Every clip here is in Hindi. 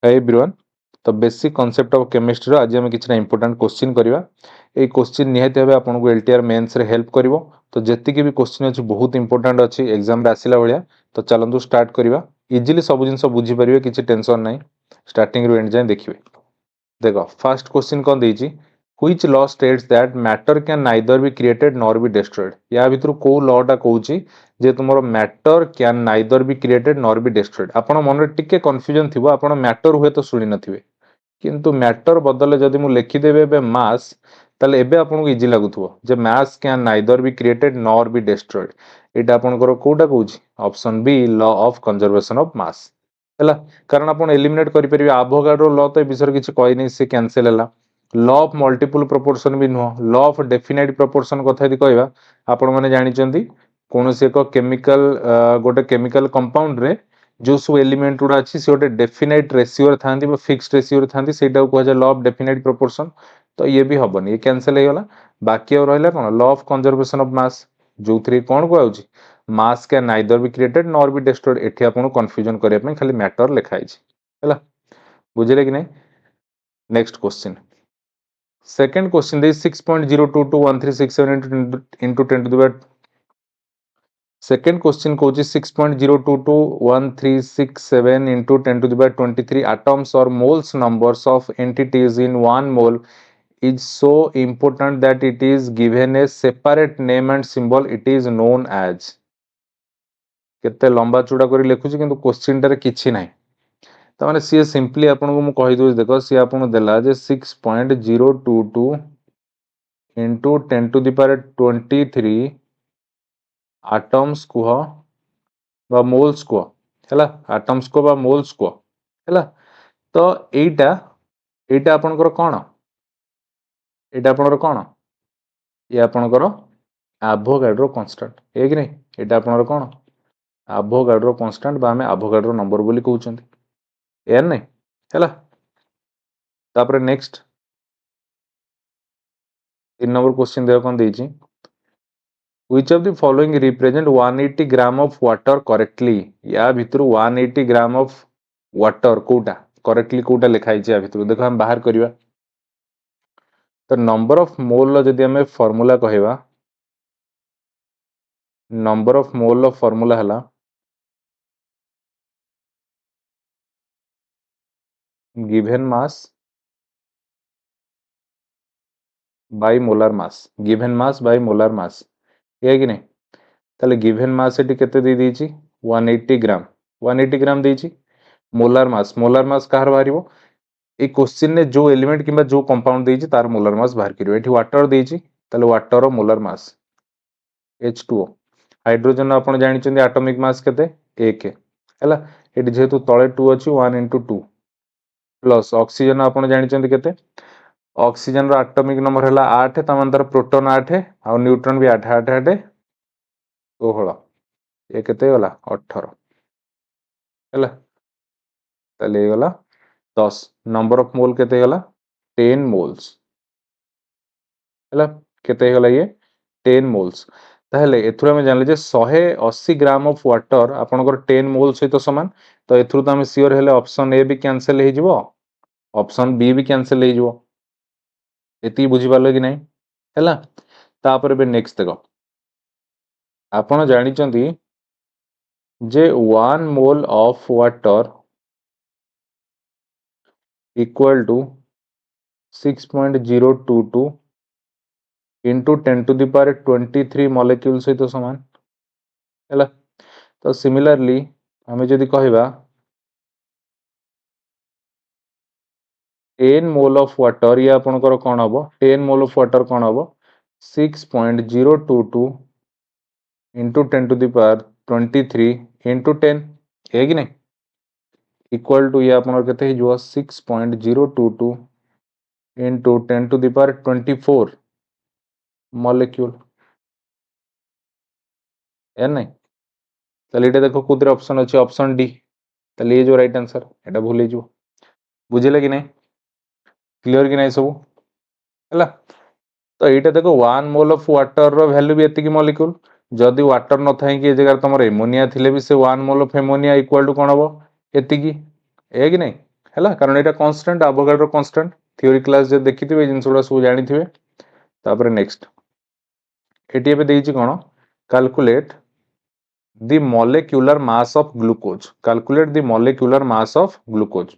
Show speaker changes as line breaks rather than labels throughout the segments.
Hi everyone. तो बेसिक कांसेप्ट ऑफ केमिस्ट्री आज आम किसी इंपोर्टेंट क्वेश्चन करवा। ये क्वेश्चन निहाती भाव आपको एलटीआर मेन्स रे हेल्प करिवो। तो जेतिकी भी क्वेश्चन अच्छी बहुत इंपोर्टेंट अच्छी एग्जाम रे आसिला भलिया। तो चलतु स्टार्ट करवा। इजिली सब जिन बुझी पारे, किसी टेंशन ना। स्टार्टिंग रू एंड जाए देखिए। देखो फर्स्ट क्वेश्चन कौन देछि, which law states that matter can neither be created nor be destroyed. या भितर को लॉ टा कहूची जे तुमरो matter can neither be created nor be destroyed. आपण मन टिके कंफ्यूजन थिबो, आपण मैटर हुए तो सुनी नथिबे, किंतु मैटर बदले जदि मु लिखिदेबे एबे मास, ताले एबे आपनको इजी लागुथबो जे mass can neither be created nor be destroyed. एटा आपनकर कोटा कहूची, option b law of conservation of mass है। कारण आप एलिमिनेट करेंगे आभोगाड्रो लॉ तो विषय किसी कही सी कैंसिल है। लॉ ऑफ मल्टीपल प्रोपोर्शन भी नुह, लॉ ऑफ डेफिनाइट प्रोपोर्शन कथा यदि कहवा आपण मैंने जानते कौन से एक केमिकल गोटे केमिकल कंपाउंड रे जो सब एलिमेंट गुड़ा अच्छी से गोटे डेफिनाइट रेसीओ था फिक्स्ड रेसीओ था कहुए लॉ ऑफ डेफिनाइट प्रोपोर्शन। तो ये भी हेनी, ये कैंसिल हो गला। बाकी और रहा कौन लॉ ऑफ कंजर्वेशन ऑफ मास, जो थी कौन कहूँ मास can neither be created nor be destroyed. एठी आपको कंफ्यूजन करने खाली मैटर लिखाई है, बुझे कि नहीं। Next question, second question they 6.0221367 into 10 to the power। Second question कहूँ 6.0221367 into 10 to the power 23 atoms or moles numbers of entities in one mole is so important that it is given a separate name and symbol, it is known as। केते लंबा चूड़ा कर लिखुची किंतु क्वेश्चन टारे किछि नाही। ताने सी सिंपली आपको मु कहि दउ, देखो सी आपको देला जे 6.022 into 10 to the power 23 atoms कुह बा मोल्स कुह हैला, आटम्स को बा मोल्स कुह हैला। तो एटा एटा आपनकर कोन, एटा आपनकर कोन, ये आपनकर एवोगाड्रो कांस्टेंट है कि नहीं। एटा आपनकर कोन एवोगाड्रो कांस्टेंट बा हमें एवोगाड्रो नंबर बोली कहउछंती, यार नहीं हैला। तापर नेक्स्ट 3 नंबर क्वेश्चन देखो कौन देछि, which of the following represent 180 gram of water correctly। या भितर 180 ग्राम of water कोटा करेक्टली कोटा लिखाई या भितर देखो हम बाहर करवा। तो नंबर ऑफ मोल जदि हमें फॉर्मूला कहवा, नंबर ऑफ मोल फॉर्मूला हला given mass by molar mass, given mass by molar mass है कि नहीं। ताले गिवन मास एटी केते दे दीची 180 ग्राम, 180 ग्राम देची। मोलार मास कहार बाहरिबो, ए क्वेश्चन ने जो एलिमेंट किंबा जो कंपाउंड देची तार मोलार मास बाहर करियो। एठी वाटर देची, ताले वाटर रो मोलार मास H2O। हाइड्रोजन आपण जानिचंदी एटॉमिक मास केते 1 हैला। एठी जेहेतु तळे 2 अछि 1 into 2 प्लस ऑक्सीजन आपण जानिचंदी केते, ऑक्सीजन रो एटॉमिक नंबर हला 8, तमन तार प्रोटॉन 8 आ न्यूट्रॉन भी 8 8 8 16, ये केते गला 18 हैला। ताले गला 10। नंबर ऑफ मोल केते गला 10 मोल्स हैला। केते गला ये 10 मोल्स। ताहले एथुर हम जानले जे 180 ग्राम ऑफ वाटर आपनकर 10 मोल सहित समान। तो एथुर तो हम सियोर हेले ऑप्शन ए भी कैंसिल हे जिवो, ऑप्शन बी भी कैंसिल हे जिवो। एती बुझी पालो कि नहीं हैला। तापर बे नेक्स्ट देखो, आपण जानिचंदी जे 1 mole of water equal to 6.022 into 10 to the power 23 molecule सहित समान हैला। तो सिमिलरली हमें जदि कहबा 10 मोल ऑफ वाटर, ये आपनकर कोन हबो 10 मोल ऑफ वाटर कोन हबो 6.022 into 10 to the power 23 into 10 है कि नहीं, इक्वल टू ये आपनकर केते ही जो 6.022 into 10 to the power 24 molecule है नहीं। ताले एटा देखो कुदरे ऑप्शन अछि ऑप्शन डी। ताले ये जो राइट आंसर एटा भूल जो, बुझिले कि नहीं, क्लियर कि नहीं सब हैला। तो एटा देखो 1 मोल ऑफ वाटर रो वैल्यू भी एतिकी मॉलिक्यूल, जदि वाटर न थाई कि जगह तुम एमोनिया थिले भी से 1 mole of ammonia equal to कोन हबो एतिकी है कि नहीं है कारण यहाँ constant Avogadro constant theory class जो देखिए जिन गुड़ा सब जानी नेक्स्ट एटी एबे देइछि कोन calculate the molecular mass of glucose calculate the molecular mass of glucose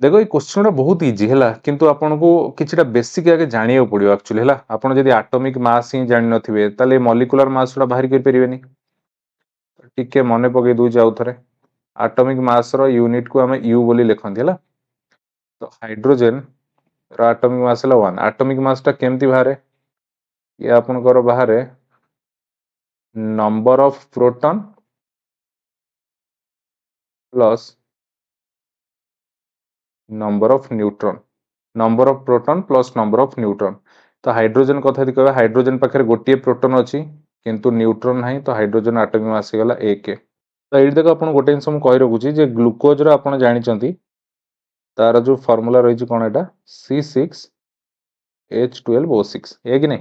देखो ये क्वेश्चन बहुत इजी है किंतु आपन को किछटा बेसिक आगे जानिया पड़ियो एक्चुअली है आपन जदी एटॉमिक मास ही जानि नथिबे ताले मॉलिक्यूलर मास उडा बाहर कर परिबेनी टिके मने पके दउ जाउ थरे एटॉमिक मास रो यूनिट को हमें यू बोली लिखंती है तो हाइड्रोजन रो एटॉमिक मास है 1 एटॉमिक मास टा केमती बाहर ये आपन को बाहर number of proton plus number of neutron number of proton plus number of neutron तो हाइड्रोजन कथा यदि कहबा हाइड्रोजन पाखे गोटे प्रोटॉन अच्छी किंतु न्यूट्रॉन नहीं तो हाइड्रोजन एटॉमिक मास गला 1 तो ये देख आप गोटे जिन कही रखुची जे ग्लूकोज रो आपण जानिचंती तार जो फॉर्मूला रही कौन एटा C6H12O6 है कि नहीं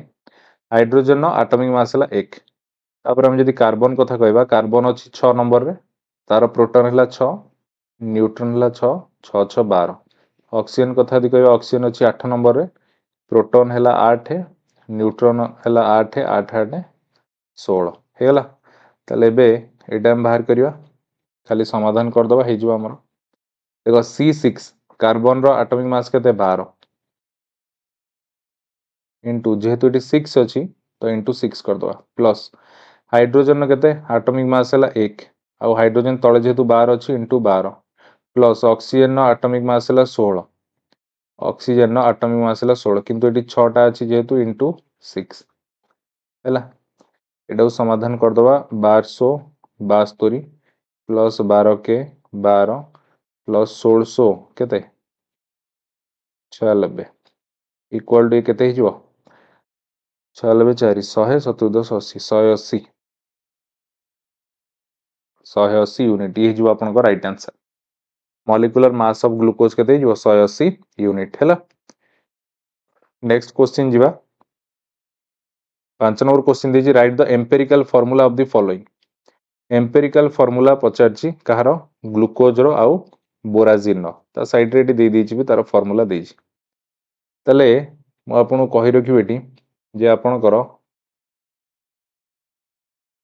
हाइड्रोजन एटॉमिक मास है 1 तापर हम जदि कार्बन कथा कहबा कार्बन अच्छी 6 नंबर रे तार प्रोटॉन है 6 न्यूट्रॉन है 6 6 6 12 ऑक्सीजन कथा यदि कहबा ऑक्सीजन अच्छी 8 नंबर रे प्रोटॉन है 8 न्यूट्रॉन है 8 8 8 16 हेगला ताले एबे एटा हम बाहर करिवा खाली समाधान कर दबा हे जो हमर देखो C6 कार्बन रो एटॉमिक मास केते 12 इनटू जेहेतु एटी 6 अछि तो इनटू 6 कर दबा प्लस हाइड्रोजन केते एटॉमिक मास है 1 आ हाइड्रोजन तळे जेहेतु 12 अछि इनटू 12 प्लस ऑक्सीजन नो एटॉमिक मास है 16 ऑक्सीजन नो एटॉमिक मास है 16 किंतु एटी 6 टा अछि जेहेतु इनटू 6 हैला एटा समाधान कर दबा 1272 प्लस 12 के 12 प्लस 1600 केते 96 इक्वल टू केते ही जो 96 4 100 17 80 180 180 यूनिट ये जो आपन को right answer molecular mass of glucose केते जो 180 यूनिट हैला नेक्स्ट क्वेश्चन जीवा 5 नंबर क्वेश्चन दीजिए write the empirical formula of the following empirical formula पचारछि कहारो ग्लूकोज रो आउ बोराजिन रो ता साइड रे दे दीछि भी तार फार्मूला देछि तले मु आपन कहि रखि बेटी जे आपन करो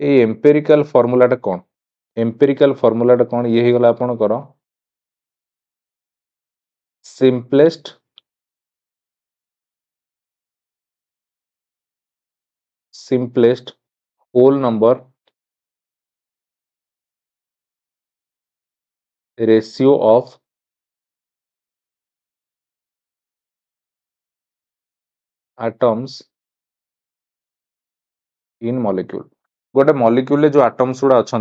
ए एम्पिरिकल फार्मूला टा कोन एम्पिरिकल फार्मूला टा कोन ये गला आपन करो simplest whole number ratio of atoms in molecule गोटे मॉलिक्यूल जो एटम्स गुड़ा अच्छा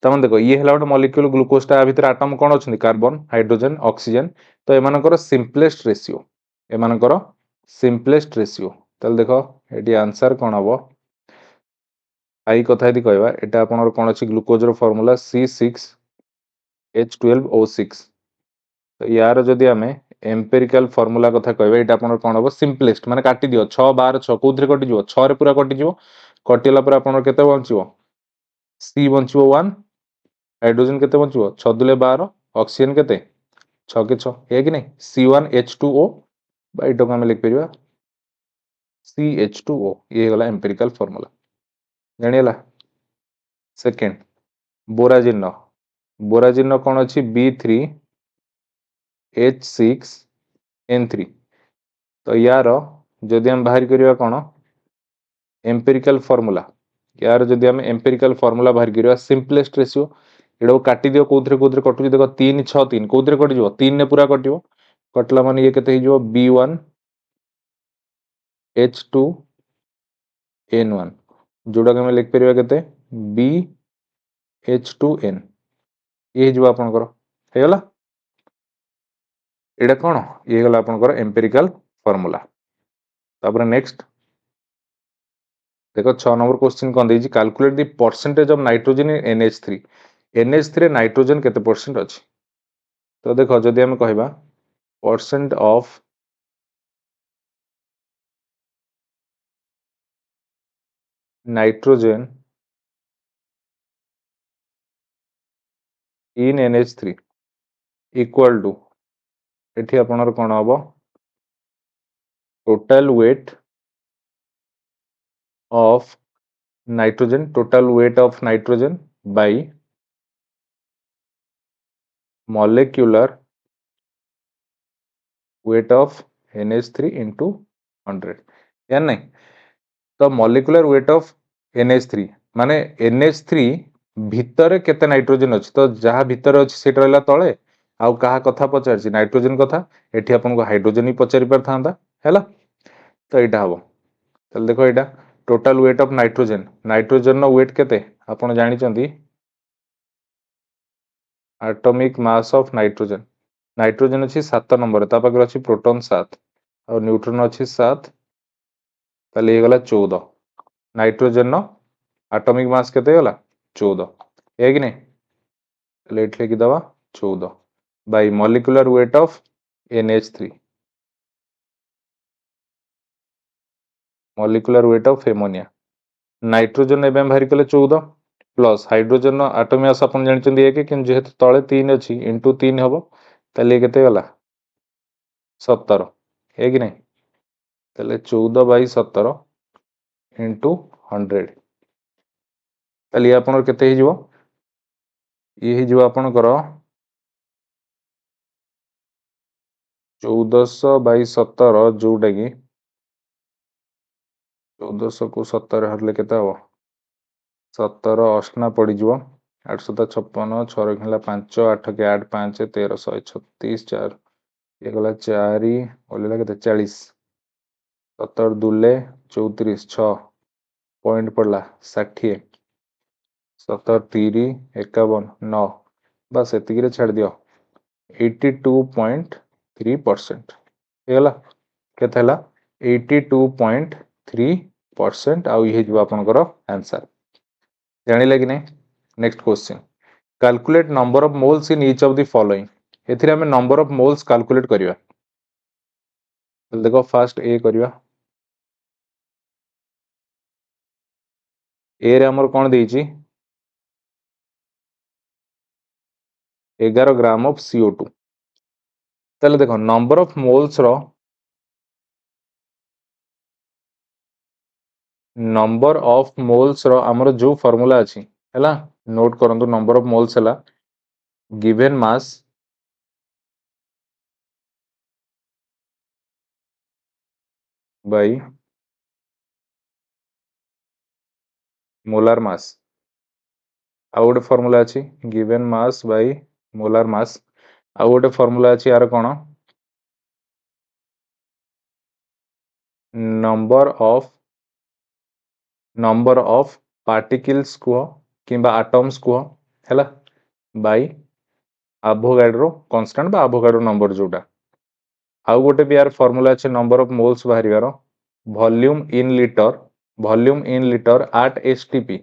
तमें देखो ये है गोटे मॉलिक्यूल ग्लूकोज टा भीतर एटम कौन अच्छा कार्बन हाइड्रोजन ऑक्सीजन तो एमानकर सिंपलेस्ट रेशियो एमानकर सिंपलेस्ट रेशियो ताल देखो ये आंसर कौन हम आई कथा यदि कहबा एटा आपनर कौन अच्छी ग्लूकोज रो फार्मूला C6H12O6 तो यार जदि आमे एम्पिरिकल फार्मूला कथा कहबा एटा आपनर कौन हम सिंपलेस्ट माने काटी दियो 6 12 6 कोथरे कटि जिवो 6 रे पूरा कटि जिवो कटिला पर आपनर केते बंचिवो C बंचिवो 1 हाइड्रोजन केते बंचिवो 6 दुले 12 ऑक्सीजन केते 6 के 6 है कि नहीं C1H2O बाय टो हम लिख परिबा CH2O ये गला एम्पिरिकल फार्मूला जानिला सेकंड बोराजिन नो कौन अच्छी B3H6N3 तो यार जदि हम बाहर करिया कौन एम्पिरिकल फार्मूला यार जदि हम एम्पिरिकल फार्मूला बाहर करिया सिंपलेस्ट रेशियो एडो काटी दियो कोथरे कटु देखो 3 6 3 कोथरे कटि जिवो 3 ने पूरा कटिवो कटला माने ये केते हिजो B1H2N1 जोड़ा के हम लिख परिया केते BH2N ये जो आपनकर हेगला एटा कोन ये गला आपनकर एम्पिरिकल फार्मूला तापर नेक्स्ट देखो 6 नंबर क्वेश्चन कोन देजी calculate the percentage of nitrogen in NH3 NH3 रे नाइट्रोजन केते परसेंट अछि तो देखो जदि हम कहबा percent of nitrogen in NH3 equal to एठी आपनर कोन हबो total weight of nitrogen by molecular weight of NH3 into 100 या नहीं तो molecular weight of NH3 माने NH3 भितर केते नाइट्रोजन अछि तो जहा भितर अछि सेट रहला तळे आउ कहा कथा पचारछि नाइट्रोजन कथा एठी आपन को हाइड्रोजन ही पचारि पर थांदा हैला तो एटा हबो तले देखो एटा टोटल वेट ऑफ नाइट्रोजन नो वेट केते आपन जानि चंदी एटॉमिक मास ऑफ नाइट्रोजन अच्छी 7 नंबर ता पाखर अच्छी प्रोटॉन 7 और न्यूट्रॉन अच्छी 7 ताले ये गला 14 नाइट्रोजन नो एटॉमिक मास केते गला 14 है कि नहीं लेट लेखि दवा 14 bye molecular weight of NH3 molecular weight of ammonia nitrogen एबे हम बाहर कले 14 प्लस हाइड्रोजन एटॉमिक मास अपन जानि चंदी एक कि जेहेतु तळे 3 अछि इनटू 3 हबो ताले केते गला 17 है कि नहीं ताले 14 बाई 17 इंटू 100 ताले आपन केते ही जीवो ये ही जीवो आपन करो 1400 बाई 17 जोटा कि 1400 को 17 हरले केते हबो 17 अष्टा पड़ी जीवो 856 6 रखला 5 8 के 8 5 13 136 4 ये गला 4 ओलेला केते 40 17 दुले 34 6 पॉइंट पड़ला 60 17 3 51 9 बस एतिकी छाड़ दियो 82.3% हेला केते हला 82.3% आउ ये जो आपनकर आंसर जानिले कि नहीं next question calculate number of moles in each of the following एथिरे हमें नंबर ऑफ मोल्स कैलकुलेट करिवा देखो फास्ट ए करिवा ए रे हमर कोन देइची 11 ग्राम ऑफ CO2 ताले देखो नंबर ऑफ मोल्स रो नंबर ऑफ मोल्स रो हमर जो फार्मूला अछि हैला नोट करंतु नंबर ऑफ मोल्स हैला given mass by molar mass आ गोटे फार्मूला अछि given mass by molar mass आ गोटे फार्मूला अछि यार कोन नंबर ऑफ पार्टिकल्स को किंबा एटम्स को हैला बाय एवोगाड्रो कांस्टेंट बा एवोगाड्रो नंबर जोटा आउ गोटे भी यार फार्मूला अछि नंबर ऑफ मोल्स बाहरिवार volume in litre at STP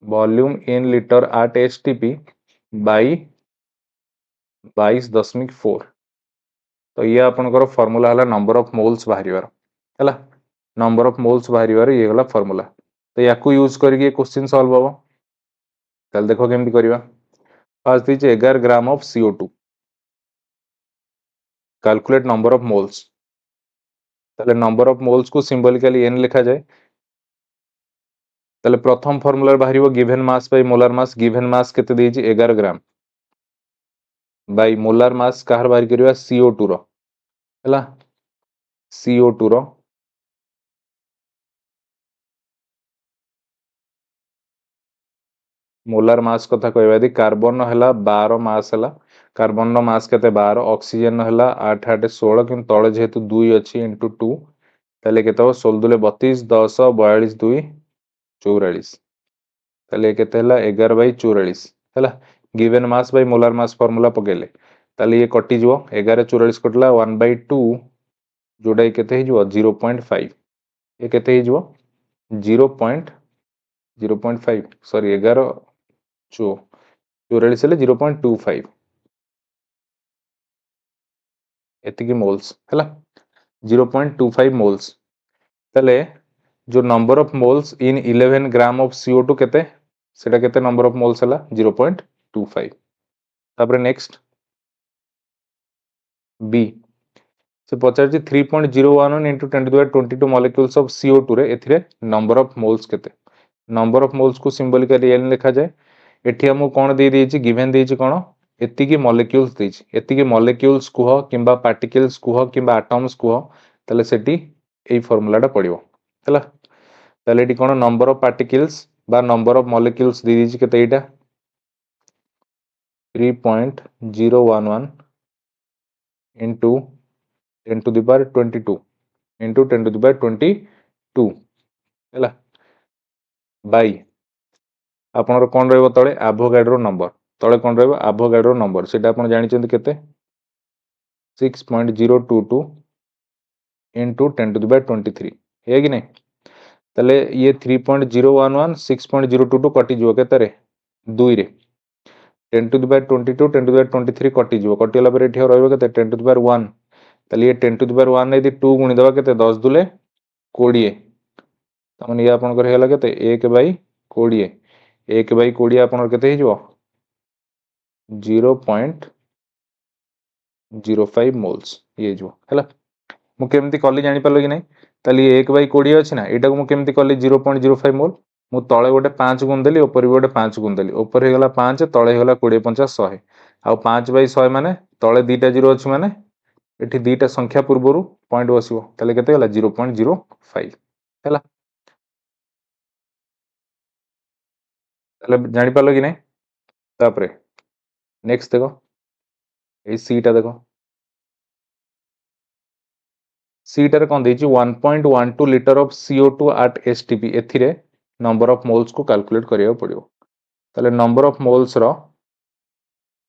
volume in litre at STP by 22.4 तो ये आपनकर फार्मूला हला नंबर ऑफ मोल्स बाहरिवार हैला नंबर ऑफ मोल्स बाहरिवार ये गला फार्मूला तो याकू यूज करके क्वेश्चन सॉल्व हबो चल देखो केमती करिवा फर्स्ट दीजिए 11 gram of CO2 calculate number of moles ताले नंबर ऑफ मोल्स को सिंबलिकली n लिखा जाए ताले प्रथम फार्मूला बाहरिबो given mass by molar mass given mass केते देइछि 11 ग्राम बाय मोलार मास कहर बाहर करिवा CO2 रो हैला CO2 रो मोलार मास कथा कहबा दी कार्बन हला 12 मास हला कार्बन नो मास केते 12 ऑक्सीजन हला 8 8 16 किन तळे जेहेतु 2 अछि इनटू 2 ताले केते 16 दुले 32 10 42 2 44 ताले केते हला 11 बाय 44 हला given mass by molar mass formula पकेले ताले ये कटि जिवो 11 44 कटला 1/2 जोडा केते हे जिवो 0.5 ये केते हे जिवो 0.5 सॉरी 11 44 हेले 0.25 एतिकी मोल्स हैला 0.25 मोल्स तले जो number of moles in 11 gram of CO2 केते सेटा केते नंबर ऑफ मोल्स हला 0.25 तापर नेक्स्ट बी से पचार 3.011 into 10^22 molecules of CO2 रे एथिरे नंबर ऑफ मोल्स केते नंबर ऑफ मोल्स को सिंबॉलिकली एन लिखा जाए एठी हमु कोन दे देछि गिवन देछि कोन एतिकी मॉलिक्यूल्स देछि एतिकी मॉलिक्यूल्स कुह किंबा पार्टिकल्स कुह किंबा एटम्स कुह तले सेठी एई फार्मूलाटा पडिवो हला तले एठी कोन नंबर ऑफ पार्टिकल्स बा नंबर ऑफ मॉलिक्यूल्स दे देछि केते एटा 3.011 into 10 to the power 22 into 10 to the power 22 ହେଲା बाई आपनर कोन रहबो तळे एवोगाड्रो नंबर तळे कोन रहबो एवोगाड्रो नंबर सेटा आपन जानि चंदी केते 6.022 into 10 to the power 23 हे कि नहीं तले ये 3.011 6.022 कटि जिवो केते रे 2 रे 10 to the power 22 10 to the power 23 कटि जिवो कटिला पर एठी रहबो केते 10 to the power 1 तले ये 10 to the power 1 यदि 2 गुणी दबा केते 10 दुले 20 तमन ये आपन कर हेला केते 1/20 1/20 आपन केते हे जिवो 0.05 मोल्स ये जो हैला मु केमती कली जानि पालो कि नहीं ताली 1/20 अछि ना एटा को मु केमती कली 0.05 मोल मु तळे गोटे 5 गुण देली ऊपर भी गोटे 5 गुण देली ऊपर हे गला 5 तळे हे गला 20 50 100 आ 5/100 माने तळे दीटा जीरो अछि माने एठी दीटा संख्या पूर्वरु पॉइंट बसिबो ताले केते गला 0.05 हैला ताले जानि पालो कि नहीं तापरे नेक्स्ट देखो ए सीटा देखो सीटार कौन देछि 1.12 litre of CO2 at STP एथिरे नंबर ऑफ मोल्स को कैलकुलेट करिया पड़ियो ताले नंबर ऑफ मोल्स रो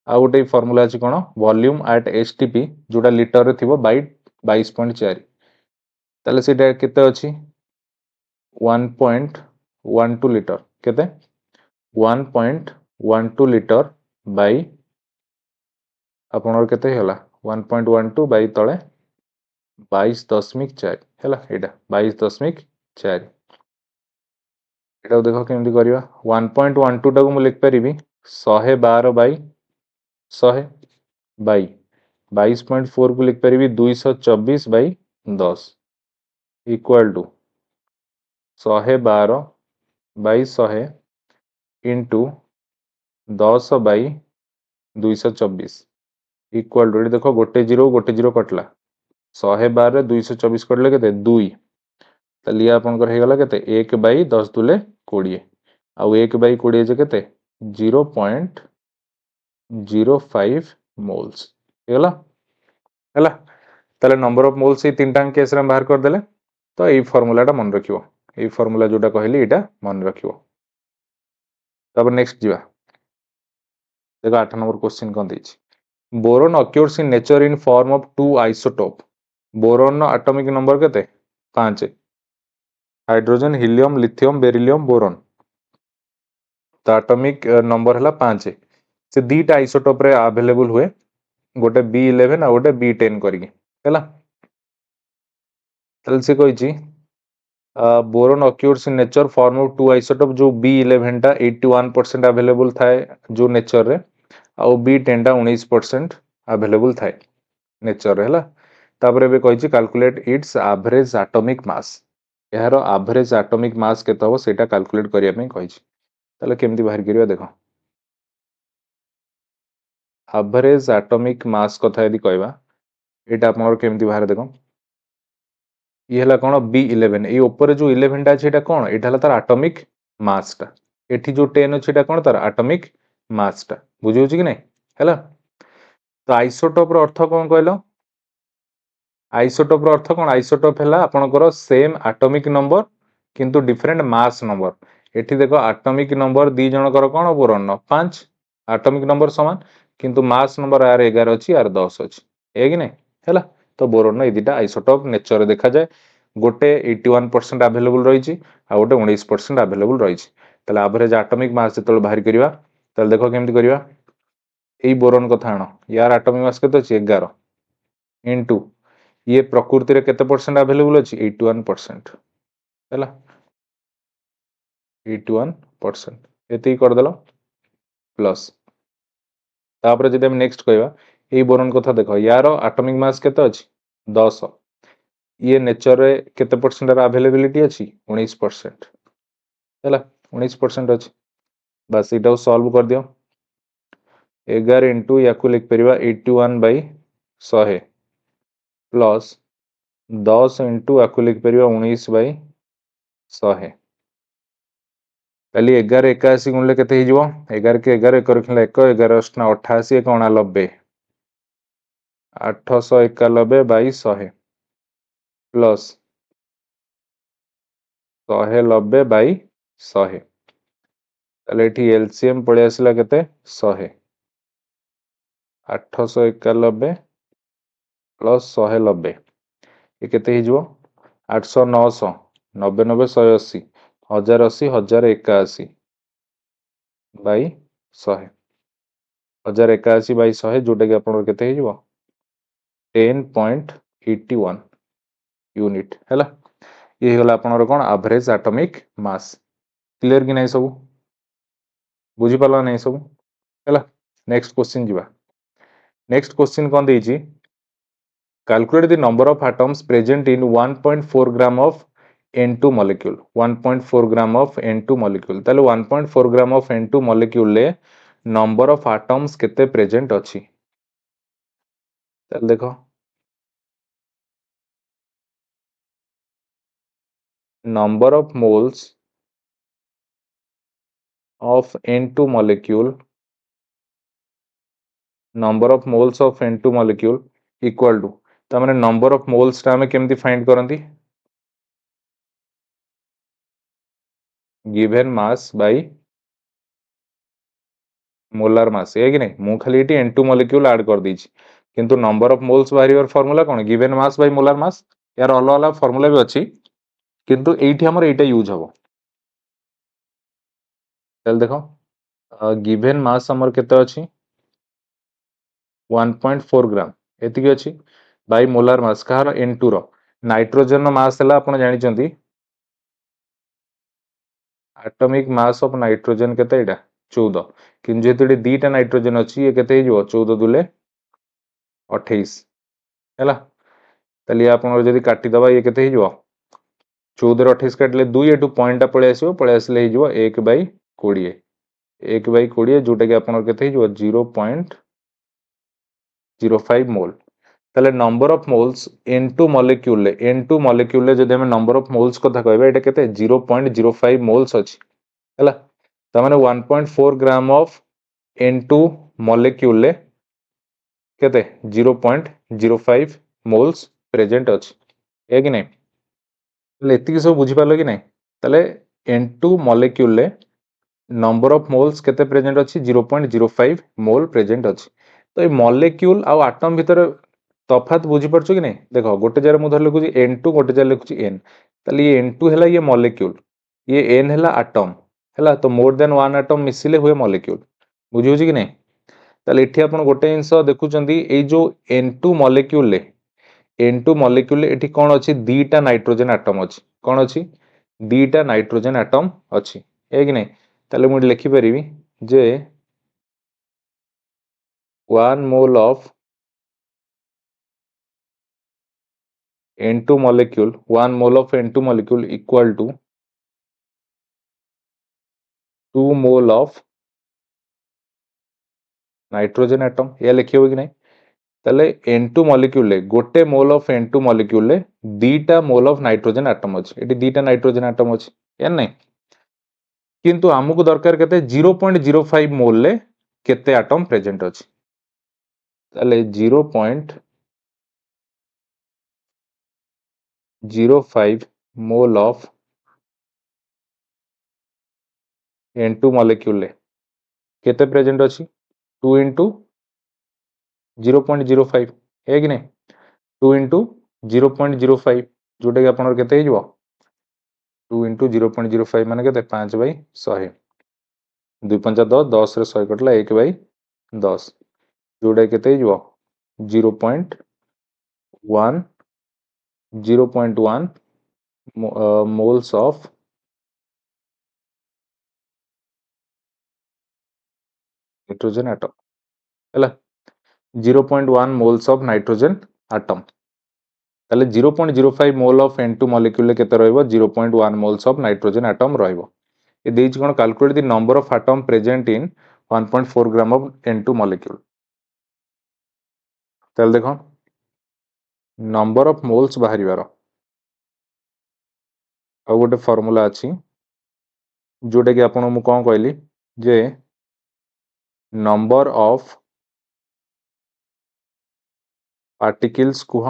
आ गोटे फार्मूला अछि कोन वॉल्यूम एट STP जोटा लिटर रे थिबो बाय 22.4 ताले सेटा केते अछि 1.12 लिटर केते 1.12 लिटर बाय आपनर केते होला 1.12 बाय तळे 22.4 हैला एटा 22.4 एटा देखो केमती करिवा 1.12 टाको मु लिख परिबी 112 बाय 100 बाय 22.4 को लिख परिबी 224 by 10 equal to 112 by 100 into 10 by 224 equal to देखो गोटे जीरो कटला 112 224 कटले केते 2 तलिए आपनकर हे गला केते 1/10 दुले 20 आ 1/20 जे केते 0.05 मोल्स हे गला हैला तले नंबर ऑफ मोल्स ए तीन टांग केस रे बाहर कर देले तो ए फार्मूलाटा मन रखियो ए फार्मूला जोटा कहली एटा मन रखियो तब नेक्स्ट जीवा देखो 8 नंबर क्वेश्चन कोन देछि boron occurs in nature in form of two isotope boron नो एटॉमिक नंबर केते 5 hydrogen helium lithium beryllium boron तो एटॉमिक नंबर हला 5 से दीटा आइसोटोप रे अवेलेबल हुए गोटे B11 आ गोटे B10 करिके हैला तल से कहिछि boron occurs in nature form of two isotope जो B11 टा 81% अवेलेबल थाए जो नेचर रे आ B10 टा 19% अवेलेबल थाए नेचर रे हैला तापरे बे कहिछि calculate its average atomic mass यार एवरेज एटॉमिक मास केते हो सेटा कैलकुलेट करिया में कहिछि ताले केमती बाहर करिया देखो एवरेज एटॉमिक मास कथा यदि कहबा एटा आपनर केमती बाहर देखो ये हला कोन B11 ए ऊपर जो 11 टा छै एटा कोन एटा हला तार एटॉमिक मास टा एठी जो 10 अछि एटा कोन तार एटॉमिक मास टा बुझियो कि नै हला तो आइसोटोप रो अर्थ कोन कहलो आइसोटोप रो अर्थ कोन आइसोटोप हला आपनकर सेम एटॉमिक नंबर किंतु डिफरेंट मास नंबर एठी देखो एटॉमिक नंबर दी जनकर कोन बोरोन 5 एटॉमिक नंबर समान किंतु मास नंबर आर 11 अछि आर 10 अछि ए कि नै हला तो बोरोन ए दिटा आइसोटोप नेचर रे देखा जाय गोटे 81% अवेलेबल रही छि आ गोटे 19% अवेलेबल रही छि तले एवरेज एटॉमिक मास जतल बाहर करिवा तले देखो केमती करिवा एई बोरोन कथा आनो यार एटॉमिक मास केते अछि 11 इनटू ये प्रकृति रे केते परसेंट अवेलेबल अछि 81% हैला 81% एती कर देलो प्लस तापर जदि हम नेक्स्ट कहवा ये बोरॉन कथा देख यार एटॉमिक मास केते अछि 10 ये नेचर रे केते परसेंट अवेलेबिलिटी अछि 19% हैला 19% अछि बस इटा सॉल्व कर दियो 11 इंटू या लिख परिवा 81/100 प्लस 10 इंटू या लिख परिवा 19/100 ताली 11 81 गुणले केते हिजबो 11 के 11 1 रखिला 1 11 अष्टा 88 1 90 891/100 प्लस 190/100 ताले एठी एलसीएम पळे आसिला केते 100 891 प्लस 190 ये केते हिजबो 800 900 90 90 180 1080 1081 बाई 100 1081 बाई 100 जोटा कि आपन केते हिजबो 10.81 यूनिट हैला ये होला आपनर कोन एवरेज एटॉमिक मास क्लियर कि नै सब बुझी पाला नै सब हैला नेक्स्ट क्वेश्चन जीवा नेक्स्ट क्वेश्चन कोन देइची calculate the number of atoms present in 1.4 gram of N2 molecule 1.4 gram of N2 molecule ताले 1.4 gram of N2 molecule ले number of atoms केते present अछि ताले देखो number of moles of N2 molecule number of moles of N2 molecule equal to तामाने number of moles टा हमें केमती फाइंड करंती given mass by molar mass है कि नहीं मु खाली एटी N2 मॉलिक्यूल ऐड कर दीची किंतु नंबर ऑफ मोल्स बाहरिवर फार्मूला कोन given mass by molar mass यार अलग अलग फार्मूला भी अछि किंतु एठी हमर एटा यूज हबो चल देखो गिवन मास हमर केते अछि 1.4 ग्राम एतिकी अछि बाय मोलार मास कहार N2 रो नाइट्रोजन मास हला आपण जानि चंती एटॉमिक मास ऑफ नाइट्रोजन केते एटा 14 किन जेतुडी दीटा नाइट्रोजन अछि ये केते हिजो 14 दुले 28 हैला ताली आपण जदी काटी दबा ये केते हिजो 14 रो 28 काटले 2 एटू पॉइंट पळे आसीबो पळे आसले हिजो 1/20 1/20 जोटा कि आपण केते हिजो 0.05 मोल ताले number of moles N2 molecule ले जदी हम नंबर ऑफ मोल्स कथा कहबा एटा केते 0.05 मोल्स अछि हैला त माने 1.4 ग्राम ऑफ N2 मॉलिक्यूल ले केते 0.05 मोल्स प्रेजेंट अछि है कि नहीं ले एतिकी सब बुझी पालो कि नहीं ताले N2 मॉलिक्यूल ले नंबर ऑफ मोल्स केते प्रेजेंट अछि 0.05 मोल प्रेजेंट अछि तो ये मॉलिक्यूल आ एटम भीतर तफात बुझी परछो कि नहीं देखो गोटे जरे मु धर लिखुची N2 गोटे जरे लिखुची N ताले ये N2 हैला ये मॉलिक्यूल ये N हैला एटम हैला तो मोर देन वन एटम मिसिले हुए मॉलिक्यूल बुझी होची कि नहीं ताले एठी आपण गोटे इंस देखुचंदी ए जो N2 मॉलिक्यूल ले N2 मॉलिक्यूल ले एठी कोन अछि दीटा नाइट्रोजन एटम अछि कोन अछि दीटा नाइट्रोजन एटम अछि है कि नहीं ताले मु लिखि परिबी जे 1 mole of N2 molecule 1 mole of N2 molecule equal to 2 mole of nitrogen atom या लिखियो कि नहीं ताले N2 मॉलिक्यूल ले गोटे मोल ऑफ N2 मॉलिक्यूल ले दीटा मोल ऑफ नाइट्रोजन एटम अछि एटी दीटा नाइट्रोजन एटम अछि या नहीं किंतु हमकु दरकार केते 0.05 मोल ले केते एटम प्रेजेंट अछि ताले 0.05 मोल ऑफ N2 मॉलिक्यूल ले केते प्रेजेंट अछि 2 into 0.05 है कि नहीं 2 into 0.05 जोटा कि आपनर केते हिजबो 2 into 0.05 माने केते 5/100 2 5 10 10 रे 100 कटला 1/10 जोटा केते हिजबो 0.1 0.1 moles of नाइट्रोजन एटम है 0.1 मोल्स ऑफ नाइट्रोजन आटम ताले 0.05 मोल ऑफ N2 मॉलिक्यूल रे केते रहइबो 0.1 मोल्स ऑफ नाइट्रोजन आटम रहइबो ए देइछ कोन calculate the number of atom present in 1.4 gram of N2 molecule ताले देखो नंबर ऑफ मोल्स बाहरिबार आ गोटे फार्मूला अछि जोटा कि आपण मु कोन कहली जे नंबर ऑफ पार्टिकल्स कुह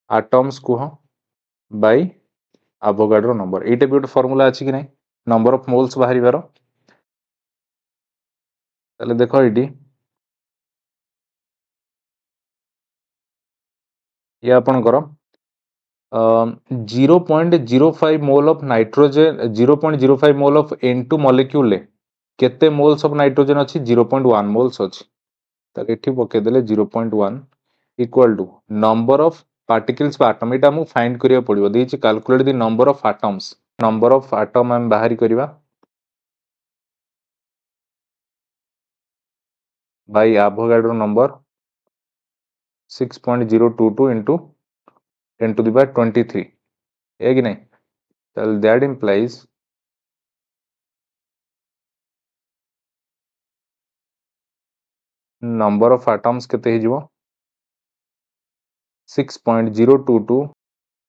एटम्स कुह बाय एवोगाड्रो नंबर एटा भी गोटे फार्मूला अछि कि नै नंबर ऑफ मोल्स बाहरिबार ताले देखो एटी ये आपणकर 0.05 mole of nitrogen 0.05 mole of N2 molecule केते मोल्स ऑफ नाइट्रोजन अछि 0.1 मोल्स अछि ताले एठी पके देले 0.1 equal to number of particles पर एटम एटा मु फाइंड करिया पड़िबो देछि calculate the number of atoms number of atom हम बाहरी करबा by Avogadro number 6.022 into 10 to the power 23 है कि नहीं ताले that implies number of atoms केते हिजबो 6.022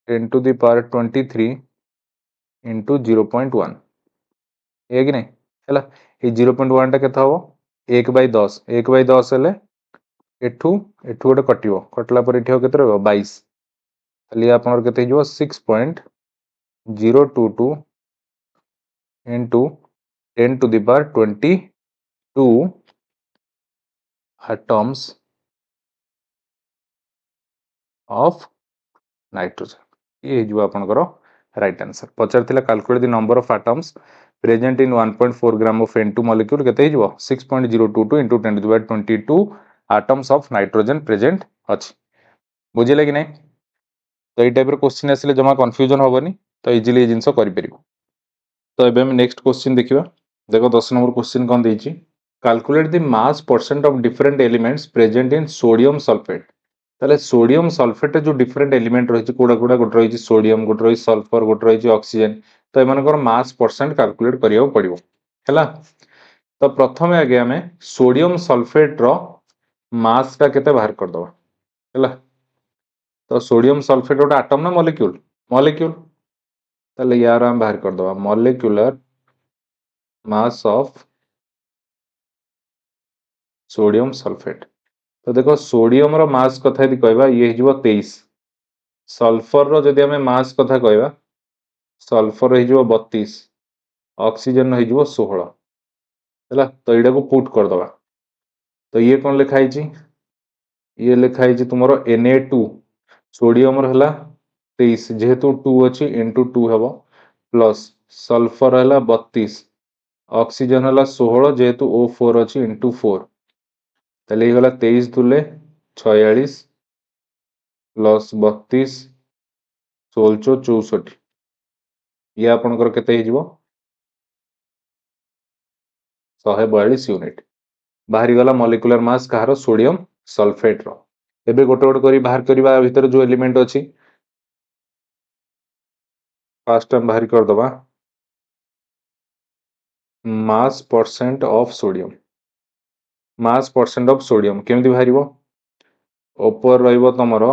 10 to the power 23 into 0.1 है कि नहीं हैला ए 0.1 टा केते हबो 1 by 10 1 by 10 हेले एठू एठू गोटे कटिबो कटला पर एठी केते रहबो 22 ताले आपनर केते हिजबो 6.022 into 10 to the power 22 atoms of nitrogen ये जो आपनकर राइट आंसर पचार थिला calculate the number of atoms present in 1.4 gram of N2 molecule केते हिजबो 6.022 into 10 to the power 22 atoms of nitrogen present अछि बुझिले कि नै तो ए टाइप रो क्वेश्चन आसिले जमा कंफ्यूजन होबनी तो इजीली जिंस करि परिबो तो एबे हम नेक्स्ट क्वेश्चन देखिबा देखो 10 नंबर क्वेश्चन कोन देछि calculate the mass percent of different elements present in sodium sulphate ताले सोडियम सल्फेट जो डिफरेंट एलिमेंट रही कोडा कोडा गोटे रही सोडियम गोटे रही सल्फर गोटे रही ऑक्सीजन तो एमानकर मास परसेंट कैलकुलेट करियो पड़िबो हैला तो प्रथमे आगे हमें सोडियम सल्फेट रो मास टा केते बाहर कर दबा हैला तो सोडियम सल्फेट गोटे एटम ना मॉलिक्यूल मॉलिक्यूल ताले यार हम बाहर कर दबा molecular mass of sodium sulphate तो देखो सोडियम रो मास कथा यदि कहबा ये हिजबो 23 सल्फर रो जदि हमें मास कथा कहबा सल्फर हिजबो 32 ऑक्सीजन हिजबो 16 हैला तो एडा को पुट कर दबा तो ये कोन लिखा हिची ये लिखा हिची तुमरो Na2 सोडियम रो हला 23 जेहेतु 2 अछि into 2 हेबो प्लस सल्फर हला 32 ऑक्सीजन हला 16 जेहेतु O4 अछि into 4 ताले ये गला 23 दुले 46 प्लस 32 16 64 ये आपनकर केते हिजबो 142 यूनिट बाहरी गला मॉलिक्यूलर मास कहारो सोडियम सल्फेट रो एबे गोटे गोटे करी बाहर करबा भीतर जो एलिमेंट अछि फर्स्ट टाइम बाहर कर दबा mass percent of sodium mass percent of sodium केमति बाहरिबो ऊपर रहइबो तमरो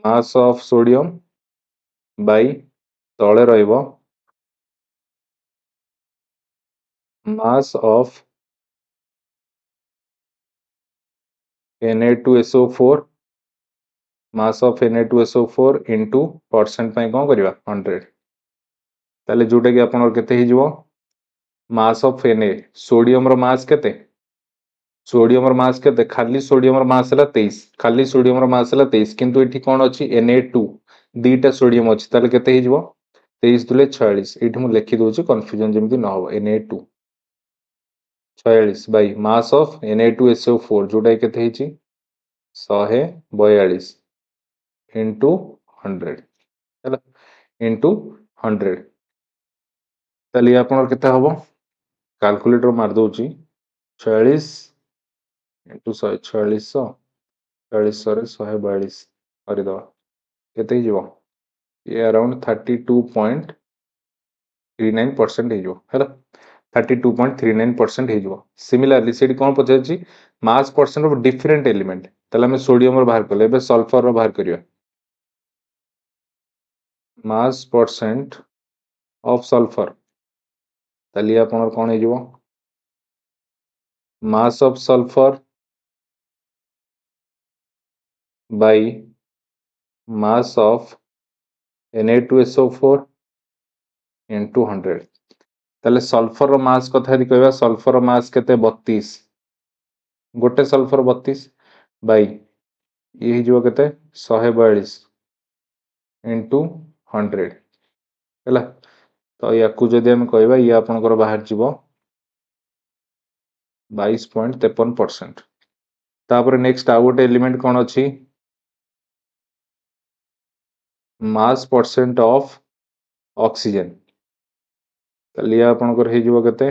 मास ऑफ सोडियम बाय तळे रहइबो mass of Na2SO4 mass of Na2SO4 into percent पई कोन करबा 100 ताले जोटा कि आपनर केते हिजबो मास ऑफ Na सोडियम रो मास केते सोडियम रो मास केते खाली सोडियम रो मास हला 23 खाली सोडियम रो मास हला 23 किंतु एठी कोन अछि Na2 दीटा सोडियम अछि ताले केते हिजबो 23 दुले 46 एठी मु लिखि दोछि कंफ्यूजन जेमति न हो Na2 46 by mass of Na2SO4 जोटा केते हिची 142 into 100 हैला into 100 ताले आपनर केते हबो कैलकुलेटर मार दोछि 46 इंटू 100 4600 4600 रे 142 करदवा केते हिजो ये अराउंड 32.39% हिजो हैला 32.39% हिजो सिमिलरली सेठी कोन पछे मास परसेंट ऑफ डिफरेंट एलिमेंट तले हमें सोडियम रो बाहर करले एबे सल्फर रो बाहर करिया मास परसेंट ऑफ सल्फर तले आपनर कोन हिजो mass of sulphur by mass of Na2SO4 into 100 ताले सल्फर रो मास कथा यदि कहबा सल्फर रो मास केते 32 गोटे सल्फर 32 बाय ये हिजो केते 142 into 100 हैला तो याकू जदि हम कहबा ये आपनकर बाहर जीवो 22.53% तापर नेक्स्ट आ गोटे एलिमेंट कोन अछि मास परसेंट ऑफ ऑक्सीजन ताले आपनकर हे जीवो केते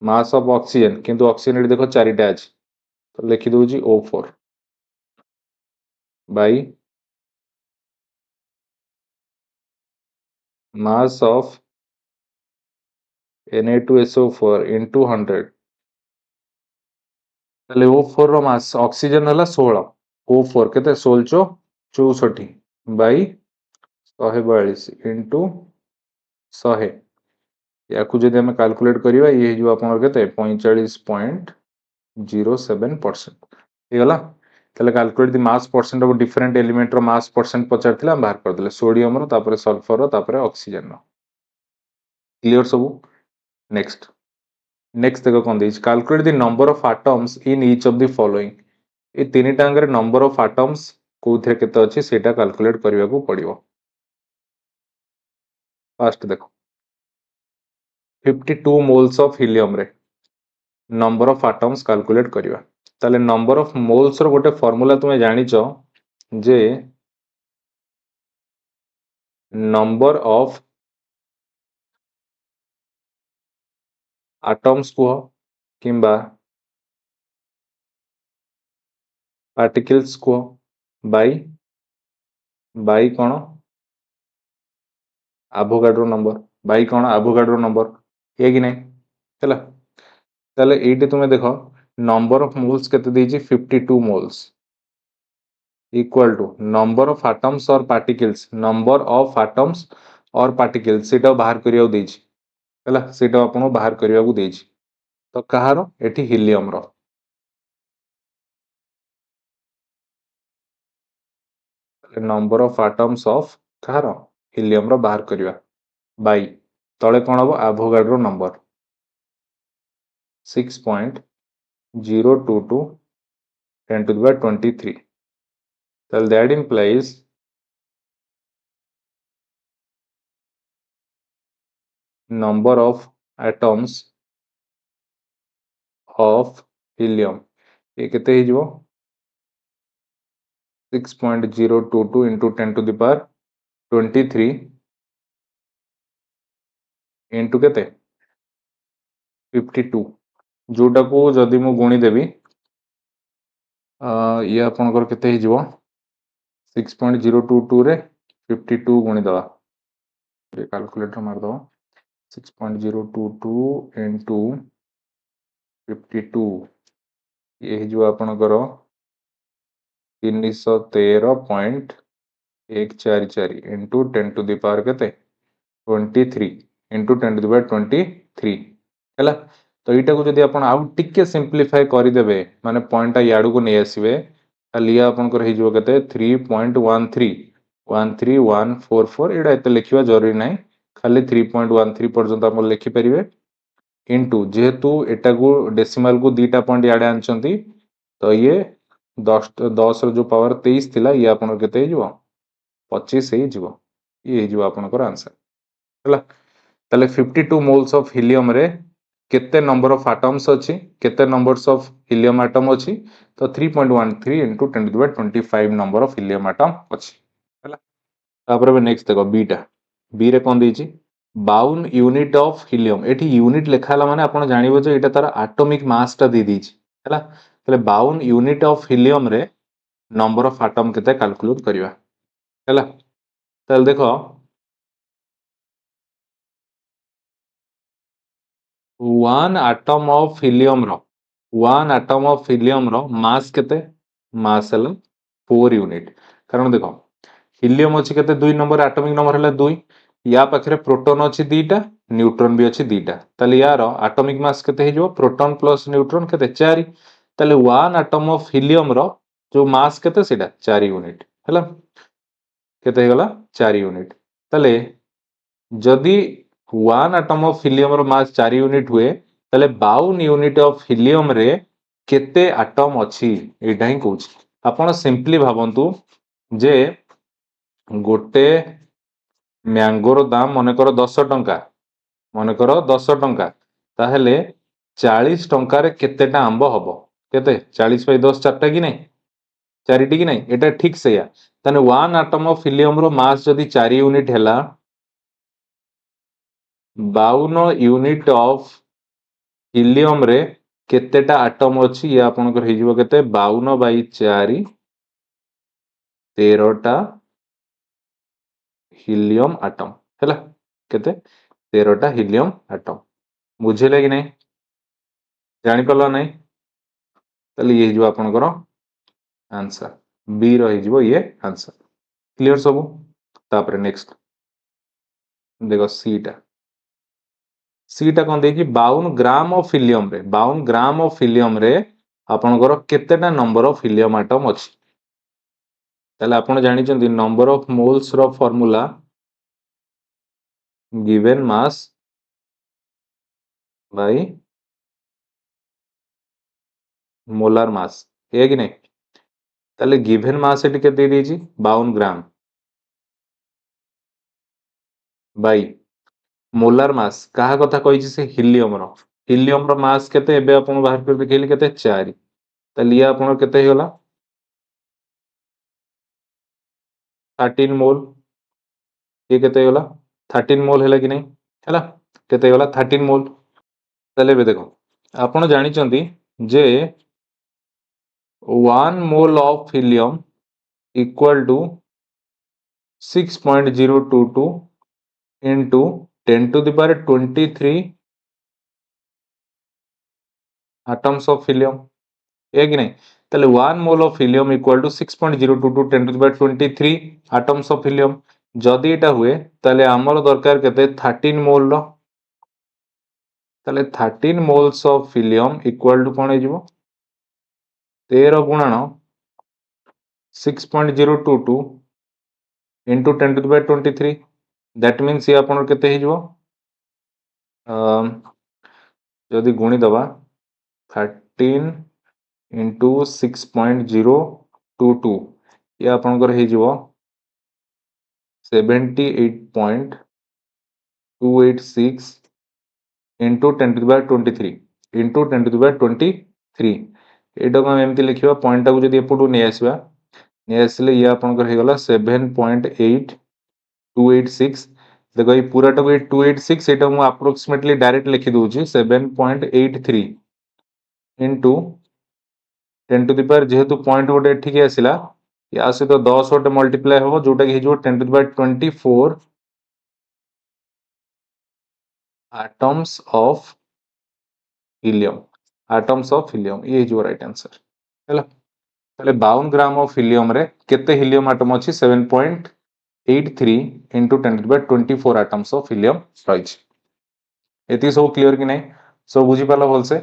मास ऑफ ऑक्सीजन किंतु ऑक्सीजन देखो चारिटा अछि तो लिखि दउजी O4 by mass of Na2SO4 into 100 ताले O4 रो मास ऑक्सीजन हला 16 O4 केते 16 64 बाय 142 into 100 याकू जदि हम कैलकुलेट करिवा ये जो आपनर केते 45.07% हे गला ताले calculate the mass percent of different element रो मास परसेंट पचारथिला हम बाहर कर देले सोडियम रो तापर सल्फर रो तापर ऑक्सीजन रो क्लियर सब नेक्स्ट नेक्स्ट देखो कोन देछ calculate the number of atoms in each of the following ए तीन टांगरे नंबर ऑफ एटम्स कोथरे केते अछि सेटा कैलकुलेट करिवा को पड़िबो फर्स्ट देखो 52 मोल्स ऑफ हीलियम रे नंबर ऑफ एटम्स कैलकुलेट करिवा ताले नंबर ऑफ मोल्स रो गोटे फार्मूला तुमे जानिचो जे नंबर ऑफ एटम्स को किंबा पार्टिकल्स को बाई कोन एवोगाड्रो नंबर बाई कोन एवोगाड्रो नंबर हे कि नै चला ताले एटे तुमे देखो नंबर ऑफ मोल्स केते देजी 52 moles equal to number of atoms और पार्टिकल्स सेटा बाहर करिया देजी हैला सेटा आपण बाहर करिया को देजी तो कहारो एठी हीलियम रो नंबर ऑफ एटम्स ऑफ कहारो हीलियम रो बाहर करिवा बाई तळे कोन हबो Avogadro number 6.022 10 to the power 23 so that implies number of atoms of helium ये केते हे जबो 6.022 into 10 to the power 23 into केते 52 जोटा को जदि मु गुणी देबी ये आपनकर केते हे जबो 6.022 रे 52 गुणी दवा ये कैलकुलेटर मार दवा 6.022 into 52 ये हे जो आपनकर 313.144 into 10 to the power केते 23 into 10 to the power 23 हैला तो एटा को जदि आपण आउ टिके सिंपलीफाई करि देबे माने पॉइंट ता याडू को नै आसीबे खाली आपनकर हे जो केते 3.1313144 एडा एते लिखिबा जरूरी नै खाली 3.13 पर्यंत आपण लिखि परिबे इनटू जेहेतु एटा को डेसिमल को दीटा पॉइंट याडे आनचंती तो ये 10 रो जो पावर 23 थिला ये आपण केते हिजो 25 हे जिवो ये हिजो आपनकर आंसर हैला ताले 52 मोल्स ऑफ हीलियम रे केते नंबर ऑफ एटम्स अछि केते नंबर्स ऑफ हीलियम एटम अछि तो 3.13 into 10 to the power 25 number of helium atom अछि हैला तापर नेक्स्ट देखो बीटा बी रे कोन देछि 52 यूनिट ऑफ हीलियम एठी यूनिट लिखाला माने आपण जानिबो जे एटा तार एटॉमिक मास टा दे दीची हैला तले 52 यूनिट ऑफ हीलियम रे नंबर ऑफ एटम केते कैलकुलेट करबा हैला तले देखो 1 एटम ऑफ हीलियम रो 1 एटम ऑफ हीलियम रो मास केते मास हला 4 यूनिट कारण देखो हीलियम अछि केते 2 नंबर एटॉमिक नंबर हला 2 या पाखरे प्रोटॉन अछि दीटा न्यूट्रॉन भी अछि दीटा तले यार एटॉमिक मास केते हे जो प्रोटॉन प्लस न्यूट्रॉन केते 4 तले 1 एटम ऑफ हीलियम रो जो मास केते सेटा 4 यूनिट हला केते हे गला 4 यूनिट तले जदि 1 एटम ऑफ हीलियम रो मास 4 यूनिट हुए तले 52 यूनिट ऑफ हीलियम रे केते एटम अछि एटा ही कहूछ आपण सिंपली भाबंतु जे गोटे मैंगोर दाम मन कर 10 टंका मन कर 10 टंका ताहेले 40 टंका रे केतेटा आंब हबो केते 40 बाय 10 चारटा कि नहीं चारिटी कि नहीं एटा ठीक सेया तने 1 एटम ऑफ हीलियम रो मास जदि 4 यूनिट हैला 52 यूनिट ऑफ हीलियम रे केतेटा एटम अछि ये आपनकर हे जिवो केते 52 बाय 4 13टा हीलियम एटम हैला केते 13टा हीलियम एटम बुझिले कि नहीं जानि परलो नहीं तले ये जो आपनकर आंसर बी रही जिवो ये आंसर क्लियर सब तापर नेक्स्ट देखो सीटा कौन देखी 52 ग्राम ऑफ हीलियम रे 52 ग्राम ऑफ हीलियम रे आपनकर केतेटा नंबर ऑफ हीलियम एटम अछि ताले आपण जानि चंदी नंबर ऑफ मोल्स रो formula given mass by molar mass है कि नहीं ताले गिवन मास एटी केते देजी 52 ग्राम बाय मोलार मास कहा कथा कहि से हीलियम रो मास केते एबे आपण बाहर कर देखैली केते 4 ताले या आपण केते हे गला 13 मोल ये केते गला 13 मोल हैला कि नहीं हैला केते गला 13 मोल ताले बे देखो आपण जानि चंदी जे 1 mole of helium equal to 6.022 into 10 to the power 23 atoms of helium है कि नहीं ताले 1 mole of helium equal to 6.022 10 to the power 23 atoms of helium जदि एटा हुए ताले हमर दरकार केते 13 मोल रो ताले 13 moles of helium equal to कोन हे जिवो 13 गुणन 6.022 into 10 to the power 23 that means ये आपण केते हे जिवो जदि गुणी दबा 13 into 6.022 ये आपनकर हे जिवो 78.286 into 10 to the power 23 into 10 to the power 23 एटा को हम एमती लिखिबा पॉइंट टा को जदि एपटू नै आसीबा नै आसीले ये आपनकर हे गला 7.8286 देखो ये पूरा टा को 286 एटा मु अप्रोक्सीमेटली डायरेक्ट लिखि दोउची 7.83 into 10 to the power जेहेतु पॉइंट गोटे ठीक आसीला या सहित 10 गोटे मल्टीप्लाई हो जोटा कि हो 10 to the power 24 atoms of helium ये जो राइट आंसर हैला ताले 52 ग्राम ऑफ हीलियम रे केते हीलियम एटम अछि 7.83 into 10 to the power 24 atoms of helium रहिछ एती सब क्लियर कि नहीं सब बुझी पाला बोल से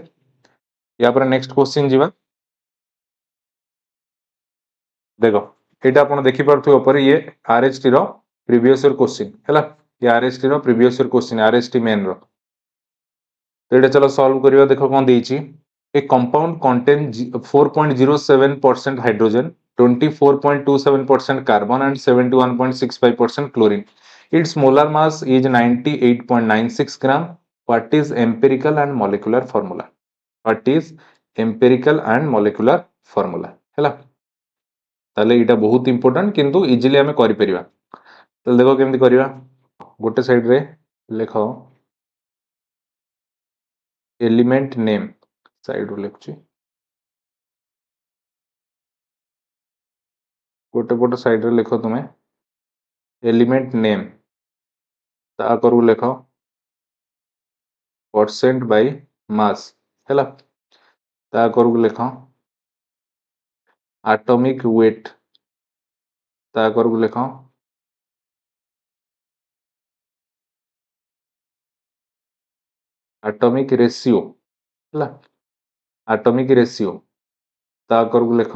या पर नेक्स्ट क्वेश्चन जीवा देखो एटा आपण देखि परथु ऊपर ये आरएचटी रो प्रीवियस ईयर क्वेश्चन हैला ये आरएचटी रो previous year question RHT main रो तो एटा चलो सॉल्व करियो देखो कोन देइची a compound contains 4.07% hydrogen 24.27% carbon and 71.65% chlorine its molar mass is 98.96 gram what is empirical and molecular formula हैला ताले इटा बहुत इंपोर्टेंट किंतु इजीली हमें करि परिबा ताले देखो केमति करिबा गोटे साइड रे लिख एलिमेंट नेम साइड रू लिखुची गोटे पट साइड रे लिख तुम एलिमेंट नेम ता करू लिख परसेंट बाय मास है ता करू लिख एटॉमिक वेट ता करू लिख एटॉमिक रेशियो है एटॉमिक रेशियो ता करू लिख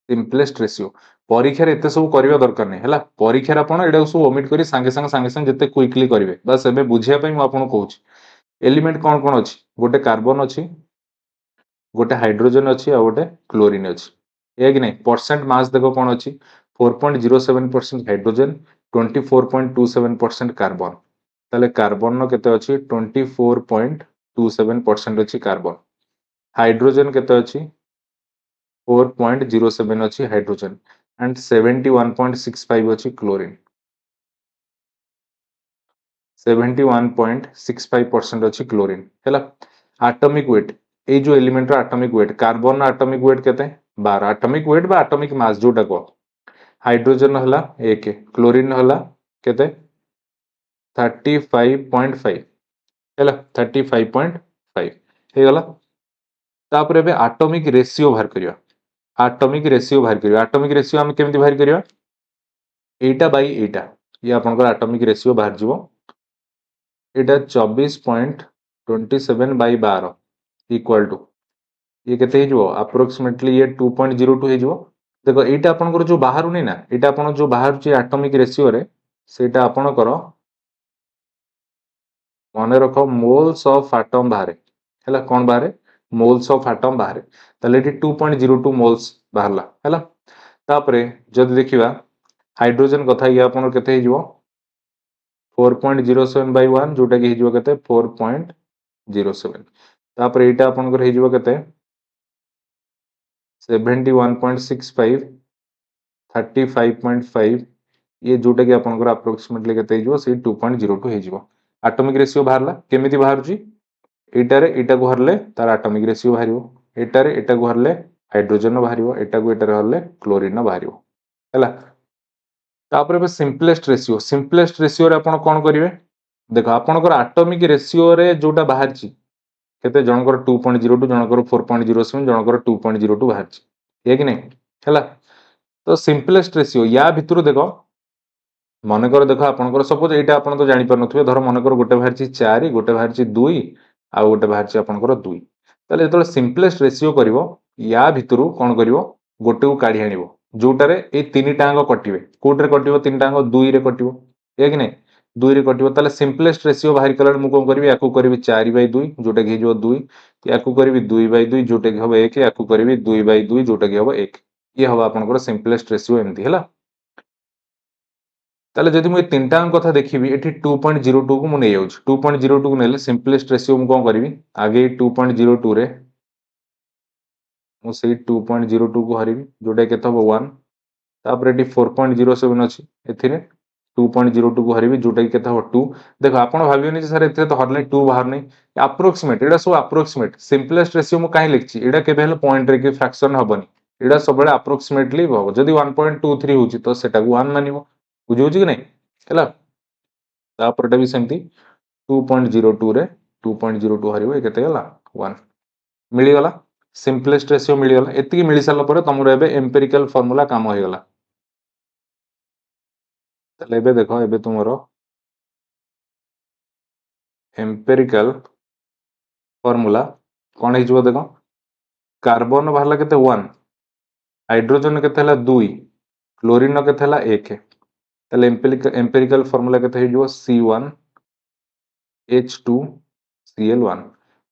सिंपलेस्ट रेशियो परीक्षा एत सब करवा दरकार नहीं है परीक्षा आप सब ओमिट कर सागे सागे जिते क्विकली करेंगे बस एवं बुझापी मुझे कहूँ एलिमेंट कौन कौन अच्छी गोटे कार्बन अच्छी गोटे हाइड्रोजन अच्छी आ गोटे क्लोरीन अच्छी है कि नहीं परसेंट मास देख कौन अच्छी 4.07% हाइड्रोजन 24.27% कार्बन ताले कार्बन केते अच्छी 24.27% अच्छी कार्बन हाइड्रोजन केते अच्छी 4.07 अच्छी हाइड्रोजन एंड 71.65 अच्छी क्लोरीन 71.65% अच्छी क्लोरीन है एटॉमिक वेट ये जो element atomic weight carbon atomic weight केते 12 एटॉमिक वेट बा एटॉमिक मास जोटा को हाइड्रोजन हला 1 क्लोरीन हला केते 35.5 है 35.5 हे गला तापर एबे एटॉमिक रेशियो बाहर करिया एटॉमिक रेशियो बाहर करिया एटॉमिक रेशियो हम केमति बाहर करिया एटा बाय एटा ये आपनकर एटॉमिक रेशियो बाहर जीवो एटा 24.27 बाय 12 इक्वल टू ये केते हे जीवो अप्रोक्सीमेटली ये 2.02 हे जीवो देखो एटा आपनकर जो बाहर नै ना एटा आपन जो बाहर छि एटॉमिक रेशियो रे सेटा आपनकर मन रख मोल्स ऑफ एटम बाहर है कौन बाहर मोल्स ऑफ एटम बाहर ताले 2.02 मोल्स बाहरला है तापरे जदि देखिबा हाइड्रोजन कथा ये आपन केते हिजो 4.07 बाय 1 जोटा कि हिजो केते 4.07 तापरे एटा आपन कर हिजो केते 71.65 35.5 ये जोटा कि आपन कर अप्रोक्सीमेटली केते हिजो से 2.02 हिजो एटॉमिक रेशियो बाहरला केमिति बाहरची एटारे एटा को हरले तार एटॉमिक रेशियो बाहरियो एटारे एटा को हरले हाइड्रोजन बाहरियो एटा को एटारे हरले क्लोरीन बाहरियो हैला तापर बे सिंपलेस्ट रेशियो रे आपण कोन करिवे देखो आपनकर एटॉमिक रेशियो रे जोटा बाहरची केते जनकर 2.02 जनकर 4.07 जनकर 2.02 बाहरची हे कि नहीं हैला तो सिंपलेस्ट रेशियो या भितरु देखो मनकर देखो आपनकर सपोज एटा आपण तो जानि पर नथुवे धर मनकर गोटे बाहरची 4 गोटे बाहरची 2 आ गोटे बाहरची आपनकर 2 ताले जेतले सिंपलेस्ट रेशियो करिवो या भितरु कोन करिवो गोटे को काढी आनिवो जोटारे ए तीन टांग कटिवे कोटरे कटिवो तीन टांग 2 रे कटिवो हे कि नहीं 2 रे कटिवो ताले सिंपलेस्ट रेशियो बाहर कला मु कोन करबी याकू करबी 4/2 जोटा कि जो 2 याकू करबी 2/2 जोटा कि हबो 1 याकू करबी 2/2 जोटा कि हबो 1 ये हबो आपनकर सिंपलेस्ट रेशियो एमती हैला ताले जदि मु तीन टांग कथा देखिबी एठी 2.02 को मु नै जाउछ 2.02 को नेले सिंपलेस्ट रेशियो मु कोन करबी आगे 2.02 रे मु सेही 2.02 को हरिबी जोटा केत हबो 1 तापर एटी 4.07 अछि एथिरे 2.02 को हरिबी जोटा केत हबो 2 देखो आपण भाबियोनी जे सर एथिरे तो हरले 2 बाहर नै अप्रोक्सीमेट एडा सब अप्रोक्सीमेट सिंपलेस्ट रेशियो मु काहे लिखछि एडा केबे हले पॉइंट रे कि फ्रैक्शन हबनी एडा सब बेले अप्रोक्सीमेटली हबो जदि 1.23 होछि तो सेटा को 1 मानिबो बुझियो कि नहीं हैला तापर एटा भी सेमती 2.02 रे 2.02 हरिबो केते गला 1 मिली गला सिंपलेस्ट रेशियो मिली गला एतिकी मिली साला परे तमरो एबे एम्पिरिकल फार्मूला काम होई गला तले एबे देखो एबे तुमरो एम्पिरिकल फार्मूला कोन हे जबो देखो कार्बन बाहरला केते 1 हाइड्रोजन केते हला 2 क्लोरीन केते हला 1 तले एम्पिरिकल फार्मूला केते हे जबो C1 H2Cl1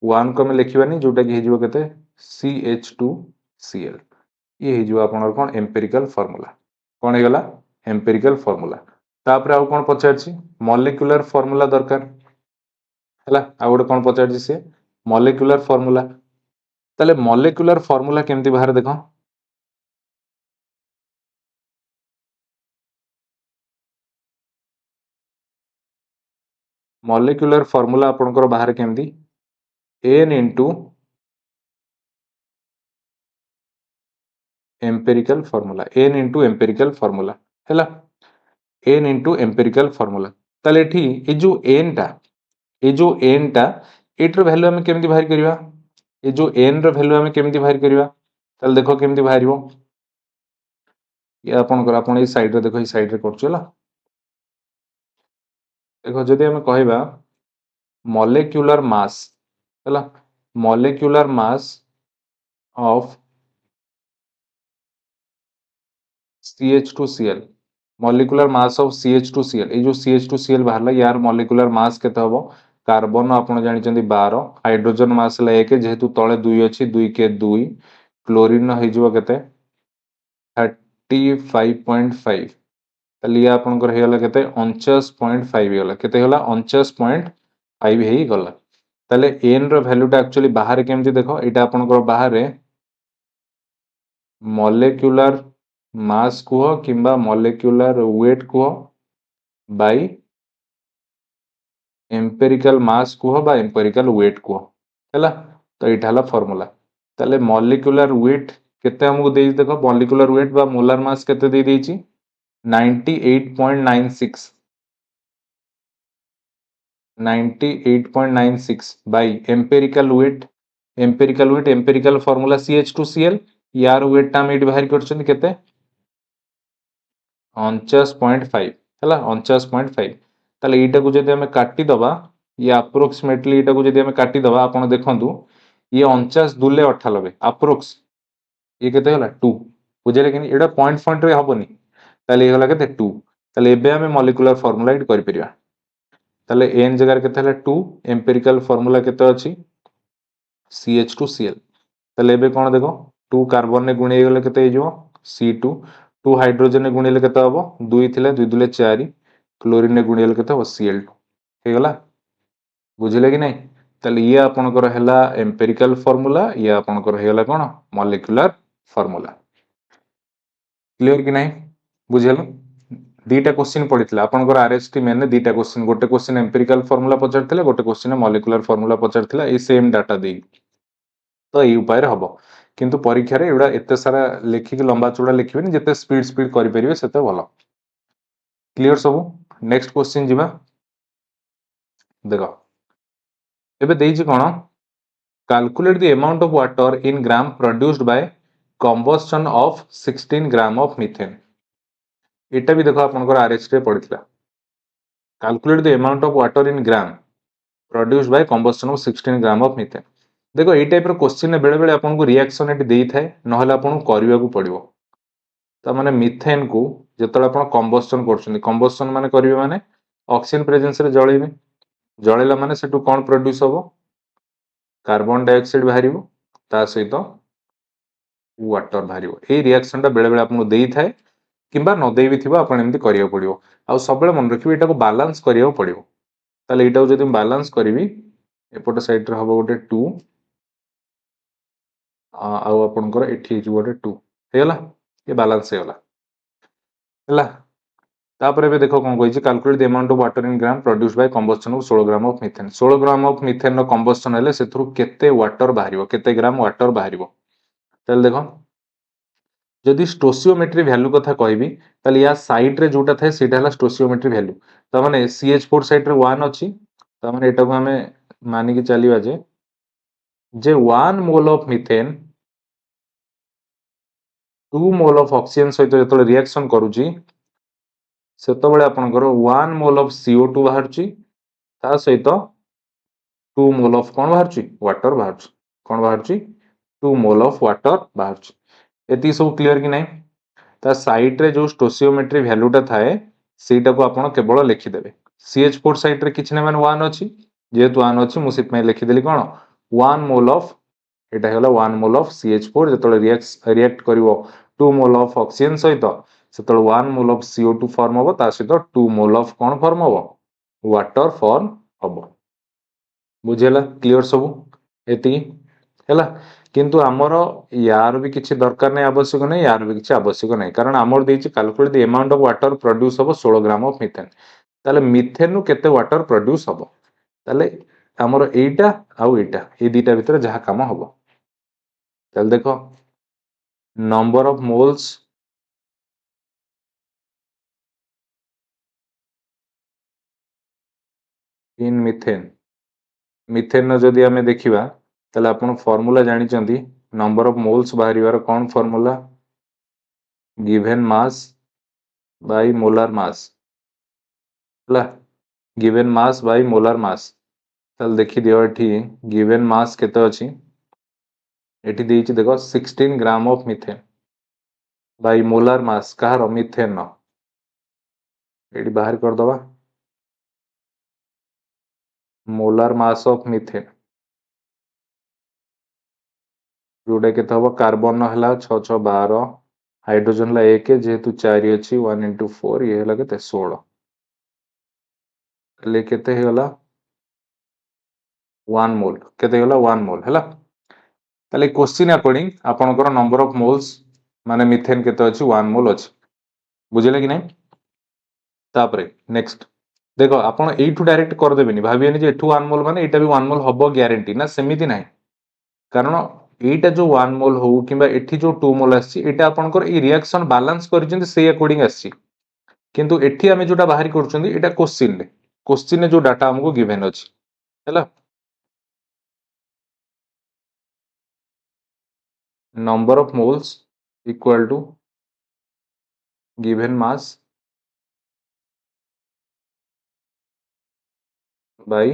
1 को हम लिखिबानी जोटा कि हे जबो केते CH2Cl ये हे जबो आपनर कोन एम्पिरिकल फार्मूला कोन हे गला एम्पिरिकल फार्मूला तापर आउ कोन पचारछि मॉलिक्यूलर फार्मूला दरकार हैला आ गोटे कोन पचारछि से मॉलिक्यूलर फार्मूला ताले मॉलिक्यूलर फार्मूला केमति बाहर देखो मॉलिक्यूलर फॉर्मूला आपनकर बाहर केमती n into empirical formula n into empirical formula हैला n इंटू एम्पिरिकल फॉर्मूला ताले एठी ए जो n टा एटर वैल्यू हमें केमती बाहर करबा ए जो n रो वैल्यू हमें केमती बाहर करबा ताले देखो केमती बाहरिबो ये आपनकर आपन ए साइड रे देखो ए साइड रे करछला देखो जदि हमें कहबा मॉलिक्यूलर मास हैला molecular mass of CH2Cl molecular mass of CH2Cl ए जो CH2Cl बाहरला यार मॉलिक्यूलर मास केते हबो कार्बन आपण जानिचंदी 12 हाइड्रोजन मास ला 1 जेहेतु तळे 2 अछि 2 के 2 क्लोरीन न हेजबो केते 35.5 तली आपनकर हेला केते 49.5 हेला केते होला 49.5 हेई गला तले n रो वैल्यूटा एक्चुअली बाहर केमती देखो एटा आपनकर बाहर मॉलिक्यूलर मास कुह किंबा मॉलिक्यूलर वेट कुह बाय एम्पिरिकल मास कुह बा एम्पिरिकल वेट कुह हैला तो एटा हला फार्मूला तले मॉलिक्यूलर वेट केते हमको देई देखो मॉलिक्यूलर वेट बा मोलर मास केते दे देची 98.96 98.96 बाय एम्पिरिकल फार्मूला CH2Cl यार वेट टा मेट बाहर करछन केते 49.5 हैला 49.5 ताले एटा को जदि हमें काटी दबा ये अप्रोक्सीमेटली एटा को जदि हमें काटी दबा आपण देखंतु ये 49 दुले 98 अप्रोक्स ये केते होला 2 बुझले कि एटा पॉइंट रे हबनी ताले ये होला केते 2 ताले एबे हमें मॉलिक्यूलर फार्मूला इट करि परिया ताले n जगह केते होला 2 एम्पिरिकल फार्मूला केते अछि CH2Cl ताले एबे कोन देखो 2 कार्बन ने गुणी गेले केते हेजो C2 2 हाइड्रोजन ने गुणिले केते हबो 2 थिले 2 दुले 4 क्लोरीन ने गुणिले केते हबो Cl2 हे गला बुझिले कि नहीं ताले ये आपनकर हैला एम्पिरिकल फार्मूला ये आपनकर हेला कोन मॉलिक्यूलर फार्मूला क्लियर कि नहीं बुझेलो दीटा क्वेश्चन पड़ितला आपनकर आरएसटी मेन दीटा क्वेश्चन गोटे क्वेश्चन एम्पिरिकल फार्मूला पचारथिले गोटे क्वेश्चन मॉलिक्यूलर फार्मूला पचारथिला ए सेम डाटा दे तो ये उपाय रे हबो किंतु परीक्षा रे एडा एते सारा लेखि के लंबा चौड़ा लिखिबेनी जते स्पीड करि परिबे सेते भलो क्लियर सब नेक्स्ट क्वेश्चन जिबा देखो एबे देइछि कोन calculate the amount of water in gram produced by combustion of 16 gram of methane एटा भी देखो आपनकर आरएच रे पड़ितला calculate the amount of water in gram produced by combustion of 16 gram of methane देखो ए टाइप रो क्वेश्चन बेले बेले आपनको रिएक्शन एटी देई थाए नहले आपनको करिवा को पड़िबो त माने मीथेन को जेतले आपण कंबस्टन करछन कंबस्टन माने करिवे माने ऑक्सीजन प्रेजेंस रे जळैबे जळैला माने सेटु कोन प्रोड्यूस होबो कार्बन डाइऑक्साइड बाहरिबो ता सहित वाटर बाहरिबो ए रिएक्शन टा बेले बेले आपनको देई थाए किंबा न देई भी थिबो आपण एमति करियो पड़िबो आ सब बेले मन रखिबे एटा को बैलेंस करियो पड़िबो ताले एटा जदि बैलेंस करबी एपोट साइड रे हबो गोटे 2 आ आपनकर एठी जो गोटे 2 हेला ये बैलेंस हेला हेला तापर एबे देखो कोन कहिछि calculate the amount of water in gram produced by combustion of 16 gram of methane 16 gram of methane नो कंबस्टन हेले सेथरु केते वाटर बाहरिबो केते ग्राम वाटर बाहरिबो तल देखो जदि स्टोसियोमेट्री वैल्यू कथा कहबी तल या साइड रे जोटा थाए सेटा हला स्टोसियोमेट्री वैल्यू त माने CH4 साइड रे 1 अछि त माने एटा को हमें मानि के चलिबा जे 1 mole of methane 2 mole of oxygen सहित जतले रिएक्शन करूची सेतबेले आपनकर 1 मोल ऑफ CO2 बाहरची ता सहित 2 मोल ऑफ कोन बाहरची वाटर बाहरची कोन बाहरची 2 मोल ऑफ वाटर बाहरची एती सब क्लियर कि नहीं ता साइड रे जो स्टोसियोमेट्री वैल्यूटा थाए सेटा को आपण केवल लिखि देबे CH4 साइड रे किछ नै माने 1 अछि जेहेतु 1 अछि मु सिप में लिखि देली कोन 1 मोल ऑफ एटा होला 1 मोल ऑफ CH4 जतले रिएक्ट करिवो 2 मोल ऑफ ऑक्सीजन सहित सेतले 1 मोल ऑफ CO2 फॉर्म होबो ता सहित 2 मोल ऑफ कोन फॉर्म होबो वाटर फॉर्म होबो बुझेला क्लियर सब एती हैला किंतु हमर यार भी किछि दरकार नै आवश्यक नै यार भी किछि आवश्यक नै कारण हमर देछि calculate the amount of water produce होबो 16 ग्राम ऑफ मीथेन ताले मीथेन नु केते वाटर प्रोड्यूस होबो ताले हमर एटा आउ एटा ए दीटा भितर जहा काम हबो ताले देखो number of moles in methane methane जदि आमे देखिबा ताले आपण फार्मूला जानि चंदी नंबर ऑफ मोल्स बाहरिवार कोन formula given mass by molar mass हला given mass by molar mass ताले देखि दियो एठी गिवन मास केते अछि एठी देइछि देखो 16 gram of methane by molar mass कहार मिथेन न एठी बाहर कर दबा मोलार मास ऑफ मिथेन जोटा केते हबो कार्बन हला 612 हाइड्रोजन ला 1 जेहेतु 4 अछि 1 into 4 ये हला केते 16 ले केते हेला 1 मोल केते हेला 1 मोल हला ताले क्वेश्चन अकॉर्डिंग आपनकर नंबर ऑफ मोल्स माने मिथेन केते अछि 1 मोल अछि बुझिले कि नै तापरे नेक्स्ट देखो आपण एठू डायरेक्ट कर देबेनी भाबियेनी जे एठू 1 मोल माने एटा भी 1 मोल हबो ग्यारंटी ना सेमिति नै कारण एटा जो 1 मोल हो किबा एठी जो 2 मोल आसी एटा आपनकर ई रिएक्शन बैलेंस करिसेंती से अकॉर्डिंग आसी किंतु एठी हमें जोटा बाहरी करछंती एटा क्वेश्चन ने जो डाटा हमको गिवन अछि हैला number of moles equal to given mass by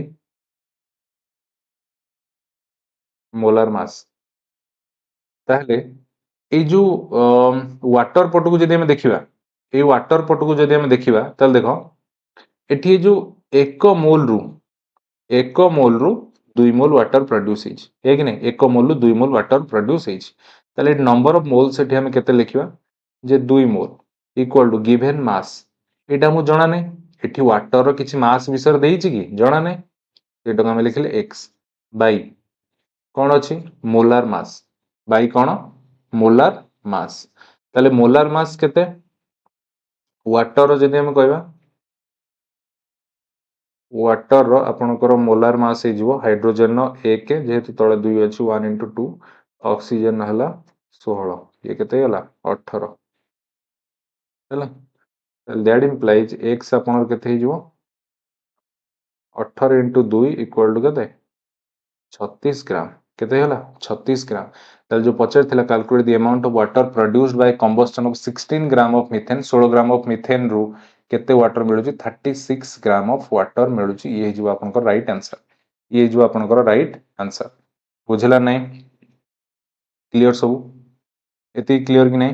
molar mass ताहले ए जो वाटर पट को जदि हमें देखिबा ए वाटर पट को जदि हमें देखिबा ताल देखो एठी जो 1 मोल रु 2 मोल वाटर प्रोड्यूस हिच है कि नै 1 मोल रु 2 मोल वाटर प्रोड्यूस हिच ताले नंबर ऑफ मोल्स एठी हमें केते लिखिबा जे 2 mole equal to given mass एटा मु जणा नै एठी वाटर रो किछि मास विषय देइछि कि जणा नै एटा हमें लिखले x बाय कोन अछि molar mass by cone molar mass ताले मोलार मास केते वाटर रो जदि हम कहबा वाटर रो आपनकर मोलार मास हे जिवो हाइड्रोजन नो 1 जेहेतु तळे 2 अछि 1 into 2 ऑक्सीजन हला 16 ये केते हला 18 हला दैट इंप्लाइज x आपनकर केते हे जिवो 18 into 2 equal to केते 36 ग्राम केते हला 36 ग्राम ताले जो पचर थिला calculate the amount of water produced by combustion of 16 gram of methane 16 gram of methane रु केते वाटर मिलुची 36 ग्राम ऑफ वाटर मिलुची ये जो आपनकर राइट आंसर ये जो आपनकर राइट आंसर बुझला नै क्लियर सब एति क्लियर कि नै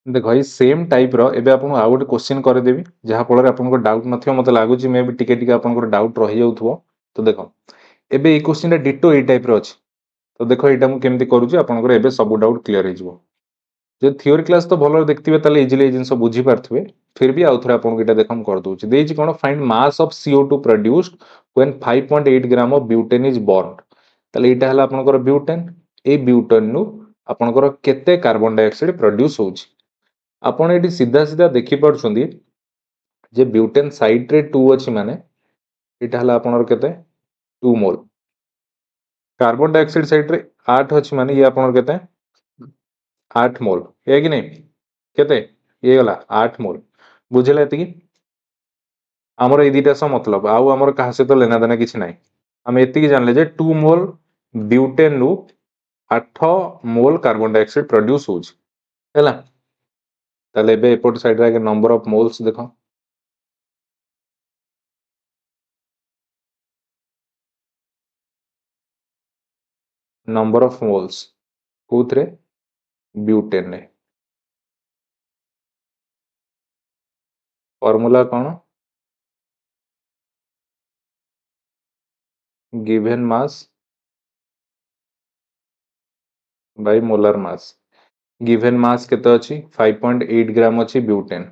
देखो ये सेम टाइप रो एबे आपन आ गोटे क्वेश्चन करे देबी जहा फल रे आपन को डाउट नथियो मते लागुची मे भी टिके टिके आपन को डाउट रहि जाउथबो तो देखो एबे ए क्वेश्चन टा डिटो ए टाइप रो अछि तो देखो एटा मु केमति करूची आपन को एबे सब डाउट क्लियर हे जिवो जे थ्योरी क्लास तो भलो देखतिबे ताले इजीली जिंस बुझी पारथबे फिर भी आउथरे आपन को एटा देखम कर दूची देइची कोन find mass of CO2 produced when 5.8 gram of butane is burn ताले एटा हला आपन को ब्यूटेन ए ब्यूटेन नु आपन को केते कार्बन डाइऑक्साइड प्रोड्यूस होउची आपण एटी सीधा सीधा देखि पड़छंदी जे ब्यूटेन साइड रे 2 अछि माने एटा हला आपनर केते 2 मोल कार्बन डाइऑक्साइड साइड रे 8 अछि माने ये आपनर केते 8 मोल है कि नै केते ये गला 8 मोल बुझिला एति की हमर ए दिटा स मतलब आउ हमर कहा से तो लेना देना किछ नै हम एति की जानले जे 2 मोल ब्यूटेन नु 8 मोल कार्बन डाइऑक्साइड प्रोड्यूस होउची हैला ताले बे एपोर्ट साइड रे नंबर ऑफ मोल्स देखो नंबर ऑफ मोल्स कोथरे ब्यूटेन ने फार्मूला कोन given mass by molar mass given mass केते अछि 5.8 ग्राम अछि ब्यूटेन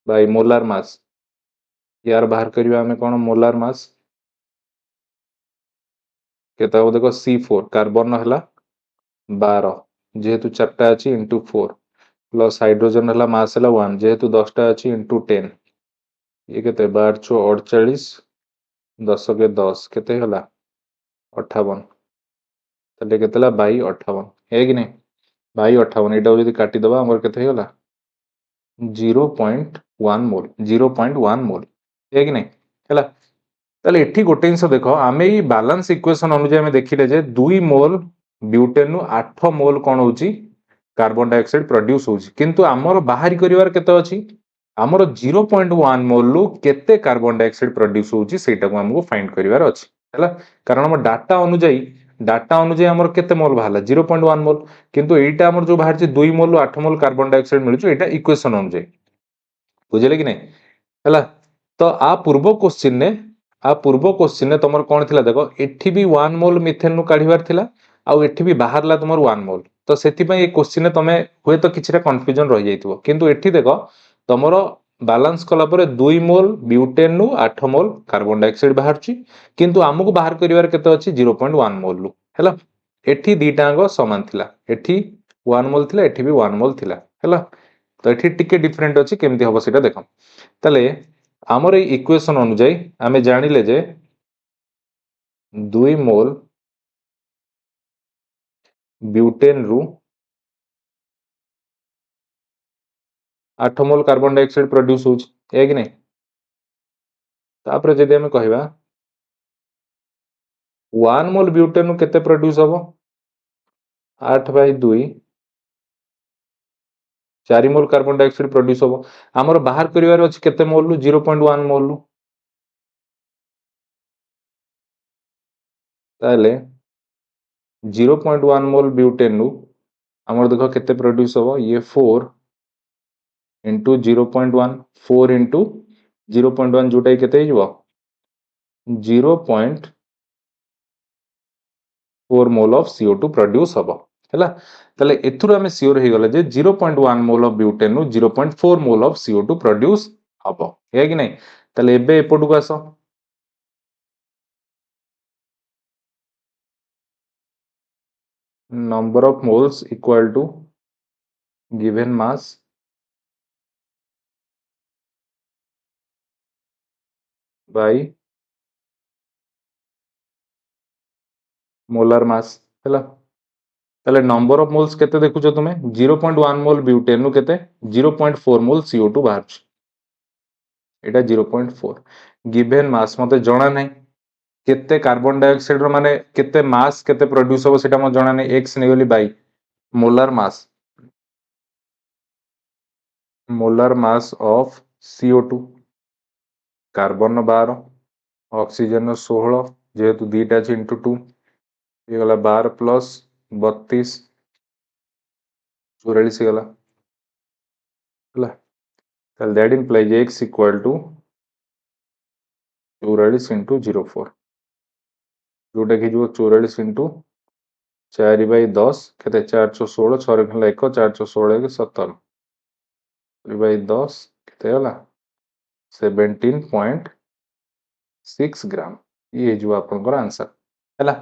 बाय मोलार मास यार बाहर करिवा हमें कोन मोलार मास केते हो देखो C4 कार्बन हला 12 जेहेतु 4टा अछि into 4 प्लस हाइड्रोजन हला मास हला 1 जेहेतु 10टा अछि into 10 ये केते 12 चो 48 10 के 10 केते होला 58 ताले केतेला बाई 58 है कि नहीं बाई 58 एटा जदी काटी दबा हमर केते होला 0.1 मोल 0.1 मोल है कि नहीं हैला ताले एठी गोटे जिंस देखो आमे ई बैलेंस इक्वेशन अनुसार आमे देखिले जे 2 मोल ब्यूटेन नु 8 मोल कोन होची कार्बन डाइऑक्साइड प्रोड्यूस होची किंतु हमर बाहरी करिवार केते अछि हमर 0.1 मोल लु केते कार्बन डाइऑक्साइड प्रोड्यूस होची सेटा को हमको फाइंड करिवार अछि हैला कारण हम डाटा अनुसार हमर केते मोल बाहला 0.1 मोल किंतु एटा हमर जो बाहर 2 मोल 8 मोल कार्बन डाइऑक्साइड मिलुछ एटा इक्वेशन अनुसार बुझले कि नहीं हैला तो आ पूर्व क्वेश्चन ने तमर कोन थिला देखो एठी भी 1 मोल मिथेन नु काढिबार थिला आ एठी भी बाहरला तमर 1 मोल तो सेति पय ए क्वेश्चन ने तमे होय तो किछरा कंफ्यूजन रहि जाइतबो किंतु एठी देखो तमर बैलेंस कला परे 2 मोल ब्यूटेन नु 8 मोल कार्बन डाइऑक्साइड बाहरची किंतु हमकु बाहर करिवार केते अछि 0.1 मोल लु हैला एठी दीटांग समान थिला एठी 1 मोल थिला एठी भी 1 मोल थिला हैला तो एठी टिके डिफरेंट अछि केमति हबो सेटा देखम तले हमर ए इक्वेशन अनुसार आमे जानिले जे 2 मोल ब्यूटेन रु 8 मोल कार्बन डाइऑक्साइड प्रोड्यूस होछ है कि नहीं तापर जदि हमें कहबा 1 मोल ब्यूटेन नु केते प्रोड्यूस हबो 8/2 4 मोल कार्बन डाइऑक्साइड प्रोड्यूस हबो हमर बाहर करिवार अछि केते मोल लु 0.1 मोल लु ताले 0.1 मोल ब्यूटेन नु हमर देखो केते प्रोड्यूस हबो ये 4 into 0.1 4 into 0.1 जोटा केते हिजबो 0.4 मोल ऑफ CO2 प्रोड्यूस हबो हैला तले एथुर हमें श्योर हे गले जे 0.1 मोल ऑफ ब्यूटेन नु 0.4 मोल ऑफ CO2 प्रोड्यूस हबो है कि नहीं तले एबे एपटु को आसो number of moles equal to given mass by molar mass हैला ताले नंबर ऑफ मोल्स केते देखुछो तुमे 0.1 मोल ब्यूटेन नु केते 0.4 मोल CO2 बाहर एटा 0.4 गिवन मास मते जणा नै केते कार्बन डाइऑक्साइड रो माने केते मास केते प्रोड्यूस हो सेटा म जणा नै x नेगली by molar mass of CO2 carbon 12 oxygen 16 जेहेतु दीटा अछि इनटू 2 ये गला 12 प्लस 32 44 गला हला ताल that implies x equal to 44 into 04 जोटा कि जो 44 into 4/10 केते 416 6 खला 1 416 के 17 3/10 केते होला 17.6 ग्राम ये जो आपनकर आंसर हैला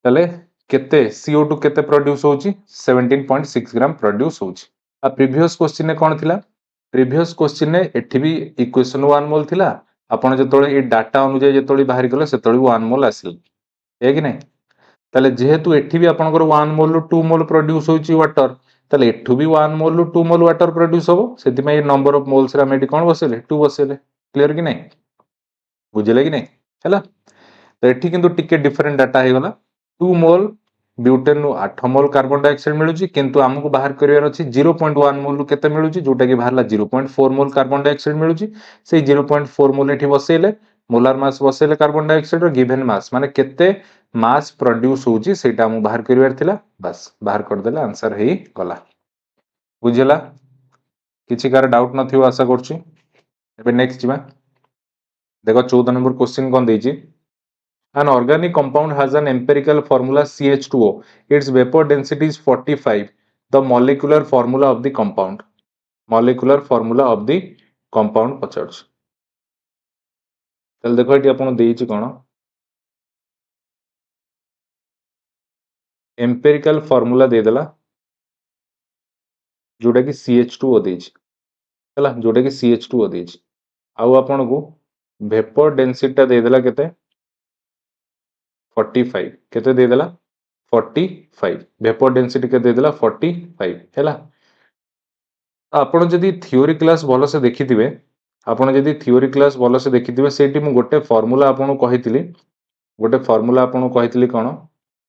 तले केते CO2 केते प्रोड्यूस होची 17.6 ग्राम प्रोड्यूस होची आ प्रीवियस क्वेश्चन ने कोन थिला प्रीवियस क्वेश्चन ने एठी भी इक्वेशन 1 मोल थिला आपण जतोळे ए डाटा अनुसार जतोळे बाहर गले सेतोळे 1 मोल आसिल है कि नहीं ताले जेहेतु एठी भी आपनकर 1 मोल 2 मोल प्रोड्यूस होची वाटर ताले एठू भी 1 मोल 2 मोल वाटर प्रोड्यूस होबो सेति में नंबर ऑफ मोल्स रा मेडी कोन बसेले 2 बसेले क्लियर कि नहीं बुझले कि नहीं हैला तो एठी किंतु टिके डिफरेंट डाटा हे गला 2 मोल ब्यूटेन नु 8 मोल कार्बन डाइऑक्साइड मिलुची किंतु हमकु बाहर करिवार अछि 0.1 मोल रु केते मिलुची जोटा कि बाहरला 0.4 मोल कार्बन डाइऑक्साइड मिलुची सेई 0.4 मोल एठी बसेले मोलार मास बसेले कार्बन डाइऑक्साइड रो गिवन मास माने केते मास प्रोड्यूस होची सेटा हम बाहर करिवार थिला बस बाहर कर देले आंसर हेई गला बुझला किछि कार डाउट नथियो आशा करछि एबे नेक्स्ट जिमा देखो 14 नंबर क्वेश्चन कोन देछि An organic compound has an empirical formula CH2O. Its vapor density is 45. The molecular formula of the compound. Molecular formula of the compound पचार्छ चल देखो ये अपन देइछि कोन empirical formula दे देला जोटा कि CH2O देइछि हला जोटा कि CH2O देइछि आउ आपन को वेपर डेंसिटी टा देदेला केते 45 केते देदेला 45 वेपर डेंसिटी के देदेला 45 हैला। ଆପଣ ଯଦି ଥିଓରି କ୍ଲାସ୍ ଭଲସେ ଦେଖିଥିବେ ଆପଣ ଯଦି ଥିଓରି କ୍ଲାସ୍ ଭଲସେ ଦେଖିଥିବେ ସେଇଠି ମୁଁ ଗୋଟେ ଫର୍ମୁଲା ଆପଣଙ୍କୁ କହିଥିଲି ଗୋଟେ ଫର୍ମୁଲା ଆପଣଙ୍କୁ କହିଥିଲି କ'ଣ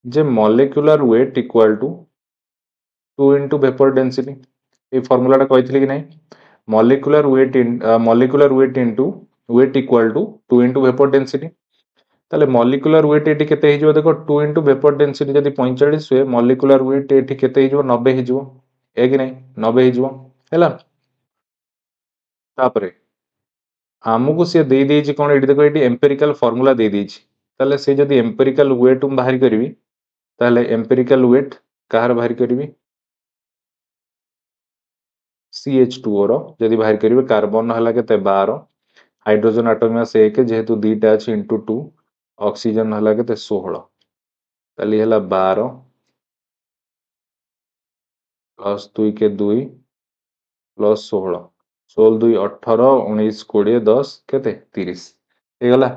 ଯେ molecular weight equal to 2 into vapor density এই ফর্মুলাটা କହିଥିଲି କି ନାହିଁ molecular weight into weight equal to 2 into vapor density তাহলে molecular weight এটি কেতে ହେଇଯିବ দেখো 2 into vapor density যদি 45 ହୁଏ molecular weight ଏଠି କେତେ ହେଇଯିବ 90 ହେଇଯିବ ଏ କି ନାହିଁ 90 ହେଇଯିବ ହେଲା ତାପରେ ଆମକୁ ସେ ଦେଇ ଦେଇଛି କ'ଣ ଏଠି ଦେଖ ଏଠି empirical formula ଦେଇ ଦେଇଛି ତାହେଲେ ସେ ଯଦି empirical weight ମୁଁ ବାହାରି କରିବି ତାହେଲେ empirical weight କାହାର ବାହାରି କରିବି CH2O ର ଯଦି ବାହାରି କରିବେ କାର୍ବନ ହେଲା କେତେ 12 हाइड्रोजन आटम मास 1 जेहेतु दुईटा अछि इंटू 2 ऑक्सीजन हला केते 16 ताली हला 12 प्लस 2 के 2 प्लस 16 16 2 18 19 20 10 केते 30 हे गला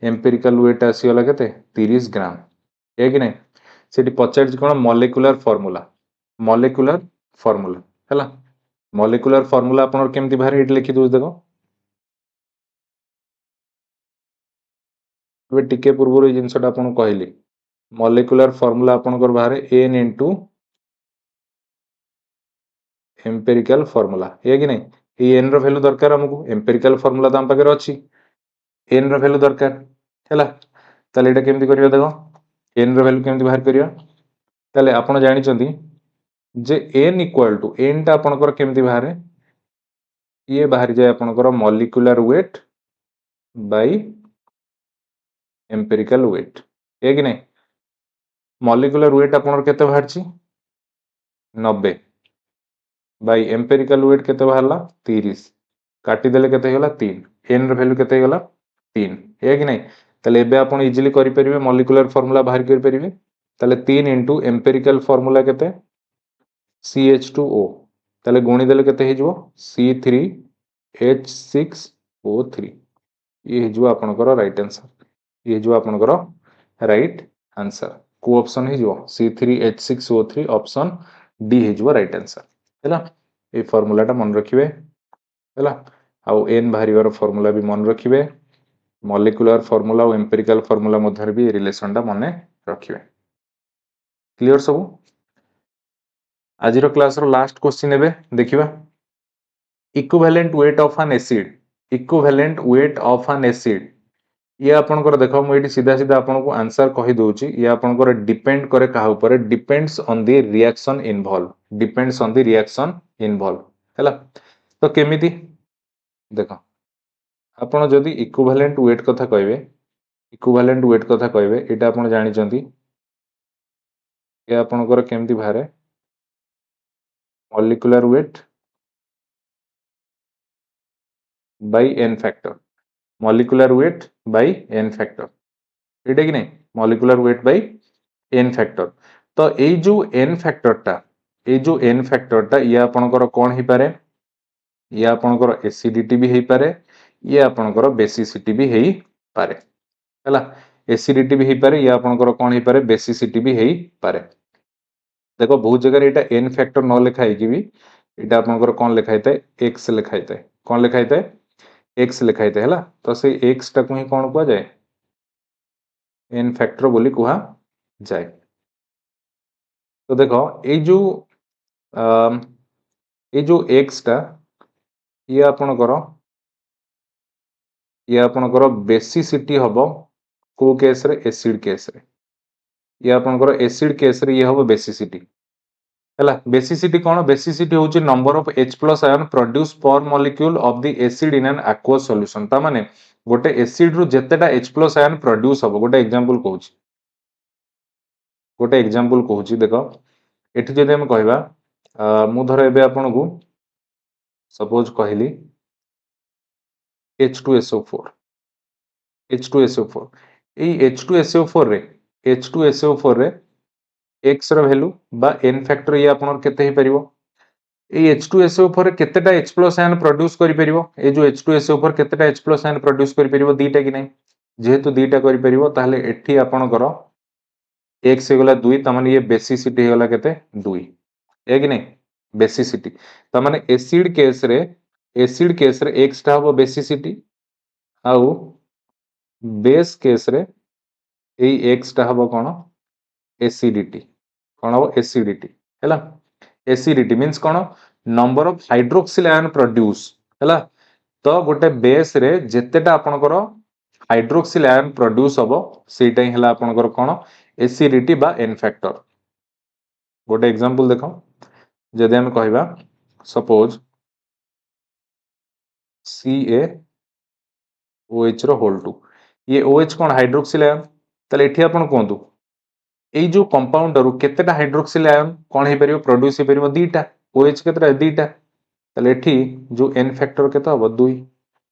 एम्पिरिकल वेट आसी गला केते 30 ग्राम हे कि नहीं सेठी पचार कोन मॉलिक्यूलर फार्मूला हैला मॉलिक्यूलर फार्मूला आपन केमती बाहर एट लिखि दोस देखो ଏବେ ଟିକେ ପୂର୍ବରୁ এই ଜିନିଷଟା ଆପଣଙ୍କୁ କହିଲି ମଲିକ୍ୟୁଲାର ଫର୍ମୁଲା ଆପଣଙ୍କର ବାହାରେ n into एम्पिरिकल फॉर्मूला है कि नहीं ये n रो वैल्यू दरकार हमको एम्पिरिकल फॉर्मूला तो हम पाखे अच्छी n रो वैल्यू दरकार हैला ताले एटा केमती करियो देखो n रो वैल्यू केमती बाहर करियो ताले आपण जानि चंदी जे n इक्वल टू n टा आपनकर केमती बाहर ये बाहर जाए आपनकर molecular weight by empirical weight है कि नहीं मॉलिक्यूलर वेट आपनकर केते बाहर छी 90 बाय एम्पिरिकल वेट केते बाहरला 30 काटी देले केते होला 3 n रो वैल्यू केते होला 3 है कि नहीं ताले एबे आपण इजीली करि परिबे मॉलिक्यूलर फार्मूला बाहर करि परिबे ताले 3 इनटू एम्पिरिकल फार्मूला केते CH2O ताले गुणी देले केते हे जबो C3H6O3 ये जो आपनकर राइट आंसर ये जो आपनकर राइट आंसर को ऑप्शन हे जो C3H6O3 ऑप्शन डी हे जो राइट आंसर हैला ए फार्मूलाटा मन रखिबे हैला आउ n बाहरिवार फार्मूला भी मन रखिबे मॉलिक्यूलर फार्मूला और एम्पिरिकल फार्मूला मध्य भी रिलेशनटा मन रखिबे क्लियर सब आजिर क्लास रो लास्ट क्वेश्चन एबे देखिबा equivalent weight of N acid ये आपनकर देखो मु एठी सीधा सीधा आपन को आंसर कहि दोउची ये आपनकर डिपेंड करे काहा ऊपर depends on the reaction involve हैला तो केमिति देखो आपण जदि इक्विवेलेंट वेट कथा कहबे एटा आपण जानि चंती ये आपनकर केमिति बाहरे molecular weight bye n factor molecular weight bye n factor एटा कि नहीं molecular weight bye n factor तो ए जो n फैक्टर टा ये आपनकर कोन ही पारे ये आपनकर एसिडिटी भी हेई पारे ये आपनकर बेसिसिटी भी हेई पारे हैला एसिडिटी भी हेई पारे ये आपनकर कोन हेई पारे बेसिसिटी भी हेई पारे देखो बहुत जगह एटा n फैक्टर न लिखाई कि भी एटा आपनकर कोन लिखाई थाए x लिखाई थाए कोन लिखाई थाए x लिखाई थाए हैला तो से x टा को ही कोन कुआ जाए n फैक्टर बोली कुहा जाए तो देखो ए जो x टा ये आपनकर बेसिसिटी हबो को केस रे एसिड केस रे ये आपनकर एसिड केस रे ये हबो बेसिसिटी हैला बेसिसिटी कोन बेसिसिटी होची number of H+ ion produce per molecule of the acid in an aqueous solution ता माने गोटे एसिड रु जेतेटा H+ आयन प्रोड्यूस हबो गोटे एग्जांपल कहूची देखो एठी जदि हम कहबा मु धर एबे आपन को सपोज कहली H2SO4 ए H2SO4 रे x रो वैल्यू बा n फैक्टर ये आपन केते हे परिबो ए H2SO4 केतेटा H+ आयन प्रोड्यूस करि परिबो ए जो H2SO4 केतेटा H+ आयन प्रोड्यूस करि परिबो दीटा कि नै जेहेतु दीटा करि परिबो ताहले एठी आपणकर x हेगला 2 त माने ये बेसिसिटी हेगला केते 2 ए कि नै बेसिसिटी त माने एसिड केस रे x टा हबो बेसिसिटी आउ बेस केस रे एई x टा हबो कोन एसिडिटी कोन हबो एसिडिटी हैला acidity means cone number of hydroxyl ion produce हैला तो गोटे बेस रे जेतेटा आपणकर हाइड्रोक्सिल आयन प्रोड्यूस हबो सेटा ही हला आपणकर कोन एसिडिटी बा एन फैक्टर गोटे एग्जांपल देखो जदि हम कहबा सपोज CaOH रो होल 2 ये OH कोन हाइड्रोक्सिल आयन तले एठी आपण कोंतु एई जो कंपाउंड रु केतेटा हाइड्रोक्सिल आयन कोन हे परियो प्रोड्यूस हे परियो दीटा OH केतेटा दीटा तले एठी जो एन फैक्टर केते हबो 2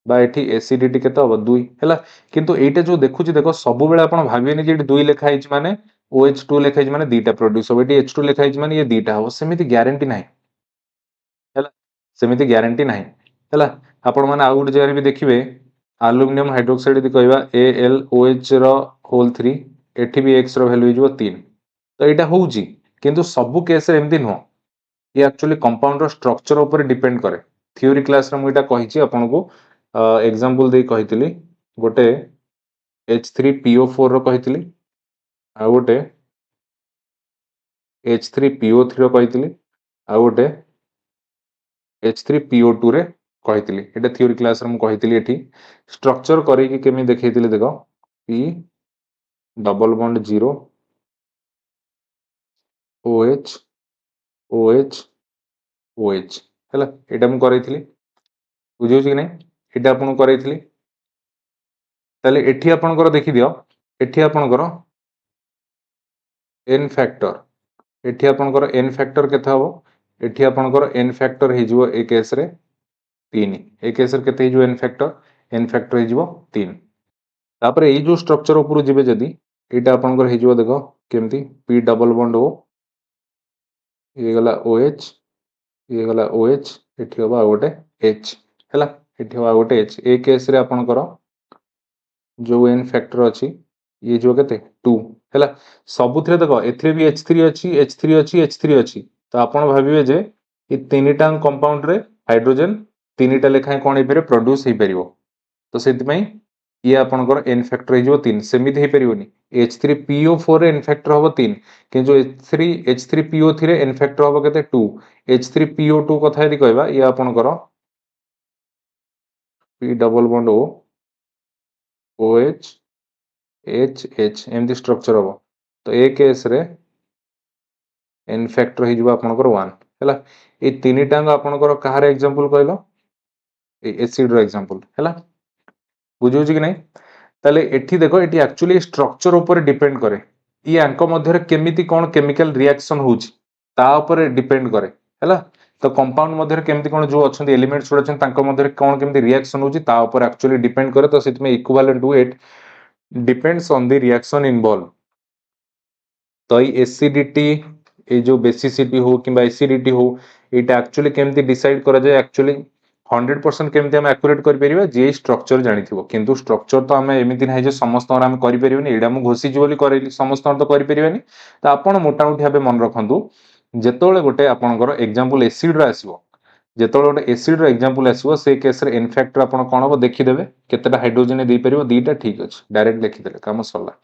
बा एठी एसिडिटी केते हबो 2 हैला किंतु एटा जो देखुची देखो सब बेले आपण भाबियेनी जे 2 लेखा हिच माने OH2 लेखा हिच माने दीटा प्रोड्यूस हो एठी H2 लेखा हिच माने ये दीटा हो सेमिति ग्यारंटी नाही हैला सेमिति ग्यारंटी नाही हैला आपण माने आ गुड जगह भी देखिबे एल्युमिनियम हाइड्रोक्साइड यदि कहबा AlOH रो होल 3 एठी भी x रो वैल्यू हिजबो 3 तो एटा होउची किंतु सब केस रे एमदी नो ये एक्चुअली कंपाउंड रो स्ट्रक्चर ऊपर डिपेंड करे थ्योरी क्लास रे मु एटा कहिची आपन को एग्जांपल दे कहितली गोटे H3PO4 रो कहितली आ गोटे H3PO3 रो कहितली आ गोटे H3PO2 रे कहितली एटा थ्योरी क्लास रे मु कहितली एठी स्ट्रक्चर करै कि केमि देखैतली देखो P double bond 0 OH OH OH हैला एटा मु करैतली बुझियो कि नै एटा आपन करैतली ताले एठी आपनकर देखि दियो एठी आपनकर n फैक्टर एठी आपनकर n फैक्टर केथा हो एठी आपनकर n फैक्टर हे जिवो ए केस रे 3 ए केस रे केते हे जिवो n फैक्टर हे जिवो 3 तापर एई जो स्ट्रक्चर ऊपर जिवे जदी एटा आपनकर हे जिवो देखो केमती p डबल बॉन्ड O ये गला OH ये गला OH एठी होबा गोटे H हैला एठी होबा गोटे H ए केस रे आपनकर जो n फैक्टर अछि ये जो केते 2 हैला सबुथिरे देखो एथिरे भी H3 अछि H3 अछि H3 अछि तो आपण भाबिबे जे ए तीनिटा कंपाउंड रे हाइड्रोजन तीनिटा लेखाय कोन हे पेरे प्रोड्यूस हे परिवो तो सेति पई ये आपनकर n फैक्टर हे जो 3 सेमिति हे परिवोनी H3PO4 रे n फैक्टर होबो 3 कि जो H3PO3 रे n फैक्टर होबो केते 2 H3PO2 कथा यदि कहबा ये आपनकर P double bond O OH H एमती स्ट्रक्चर हबो तो ए केस रे n फैक्टर हे जिवो आपनकर 1 हैला ए तीनिटा आपनकर कहार एग्जांपल कहलो ए एसिड रो एग्जांपल हैला बुझियो कि नै ताले एठी देखो एठी एक्चुअली स्ट्रक्चर ऊपर डिपेंड करे ई आंक मध्य रे केमिति कोन केमिकल रिएक्शन होउची ता ऊपर डिपेंड करे हैला तो कंपाउंड मध्य रे केमिति कोन जो अछंती एलिमेंट्स जो अछंती तांको मध्य रे कोन केमिति रिएक्शन होउची ता ऊपर एक्चुअली डिपेंड करे तो सेति में equivalent weight depends on the reaction involve तो ये एसिडिटी ये जो बेसिसिटी हो कि एसिडिटी हो एटा एक्चुअली केमती डिसाइड करा जाय एक्चुअली 100% केमती हम एक्यूरेट कर परिबा जे स्ट्रक्चर जानिथिबो किंतु स्ट्रक्चर तो हम एमिति नाही जे समस्त हम करि परिबनी एडा मु घोसी जोली करैली समस्त तो करि परिबानी तो आपण मोटा मोटी भाबे मन रखंतु जेतोळे गोटे आपनकर एग्जांपल एसिड रा आसीबो जेतोळे गोटे एसिड रा एग्जांपल आसीबो से केस रे इन फैक्टर आपण कोन हो देखि देबे केतेटा हाइड्रोजन दे परिबो दीटा ठीक अछि डायरेक्ट लिखि देले काम सरला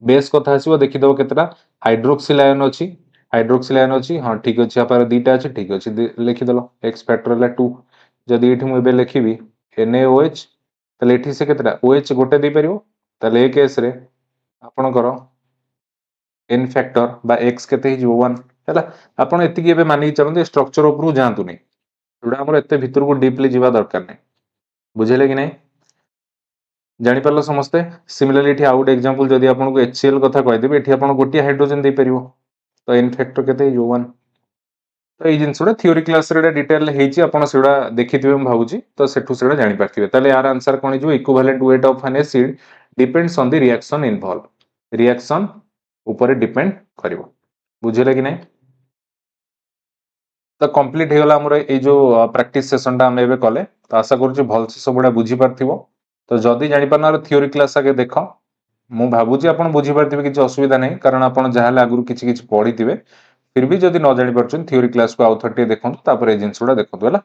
बेस कथा आसीबो देखि देबो केतेटा हाइड्रोक्सिल आयन अछि हां ठीक अछि आपार दीटा अछि ठीक अछि लिखि देलो x फैक्टर हला 2 जदि एठी मु एबे लिखिबी NaOH तले एठी से केतेटा OH गोटे दे परिबो तले ए केस रे आपण करो n फैक्टर बा x केते हि 1 हला आपण एति के एबे मानि चलंते स्ट्रक्चर ऊपर जानतु नै जोडा हमर एते भीतर को डीपली जीवा दरकार नै बुझेले कि नै जानि परलो समस्ते सिमिलरली एठी आउट एग्जांपल जदि आपन को HCl कथा कहि देबे एठी आपन गोटिया हाइड्रोजन दे परिबो तो n फैक्टर केते 1 तो एई जिंसुडा थ्योरी क्लास रे डिटेल हेची आपन सेडा देखिथिबे हम भाबुची तो सेठु सेडा जानि पारथिबे ताले यार आंसर कोन जो equivalent weight of N acid depends on the reaction involve reaction ऊपर डिपेंड करिवो बुझिले कि नै तो कंप्लीट हेगला हमर ए जो प्रैक्टिस सेशन टा हम एबे कले तो आशा करूची भलसे सबुडा बुझी पारथिबो तो जदी जानि पारनार थ्योरी क्लास आगे देखो मु भाबुची आपण बुझी पारथिबे किछि असुविधा नै कारण आपण जाहाले आगुरु किछि किछि पढिथिबे फिर भी जदी न जानि परछन थ्योरी क्लास को आउथरटी देखंतु तापर ए जिंसुडा देखंतु हला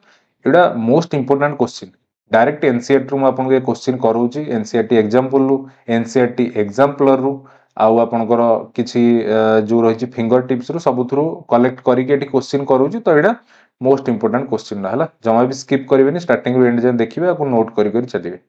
एडा most important question direct NCERT रु आपण के क्वेश्चन करूची एनसीईआरटी एग्जांपल रु एनसीईआरटी एग्जांपलर रु आउ आपणकर किछि जो रहिछि फिंगर टिप्स रु सबुथरु कलेक्ट करी के एटी क्वेश्चन करूची तो एडा मोस्ट इंपोर्टेंट क्वेश्चन हला जमा भी स्किप करिवेनी स्टार्टिंग रु एंड जे देखिबे आ नोट करी करी चलिबे।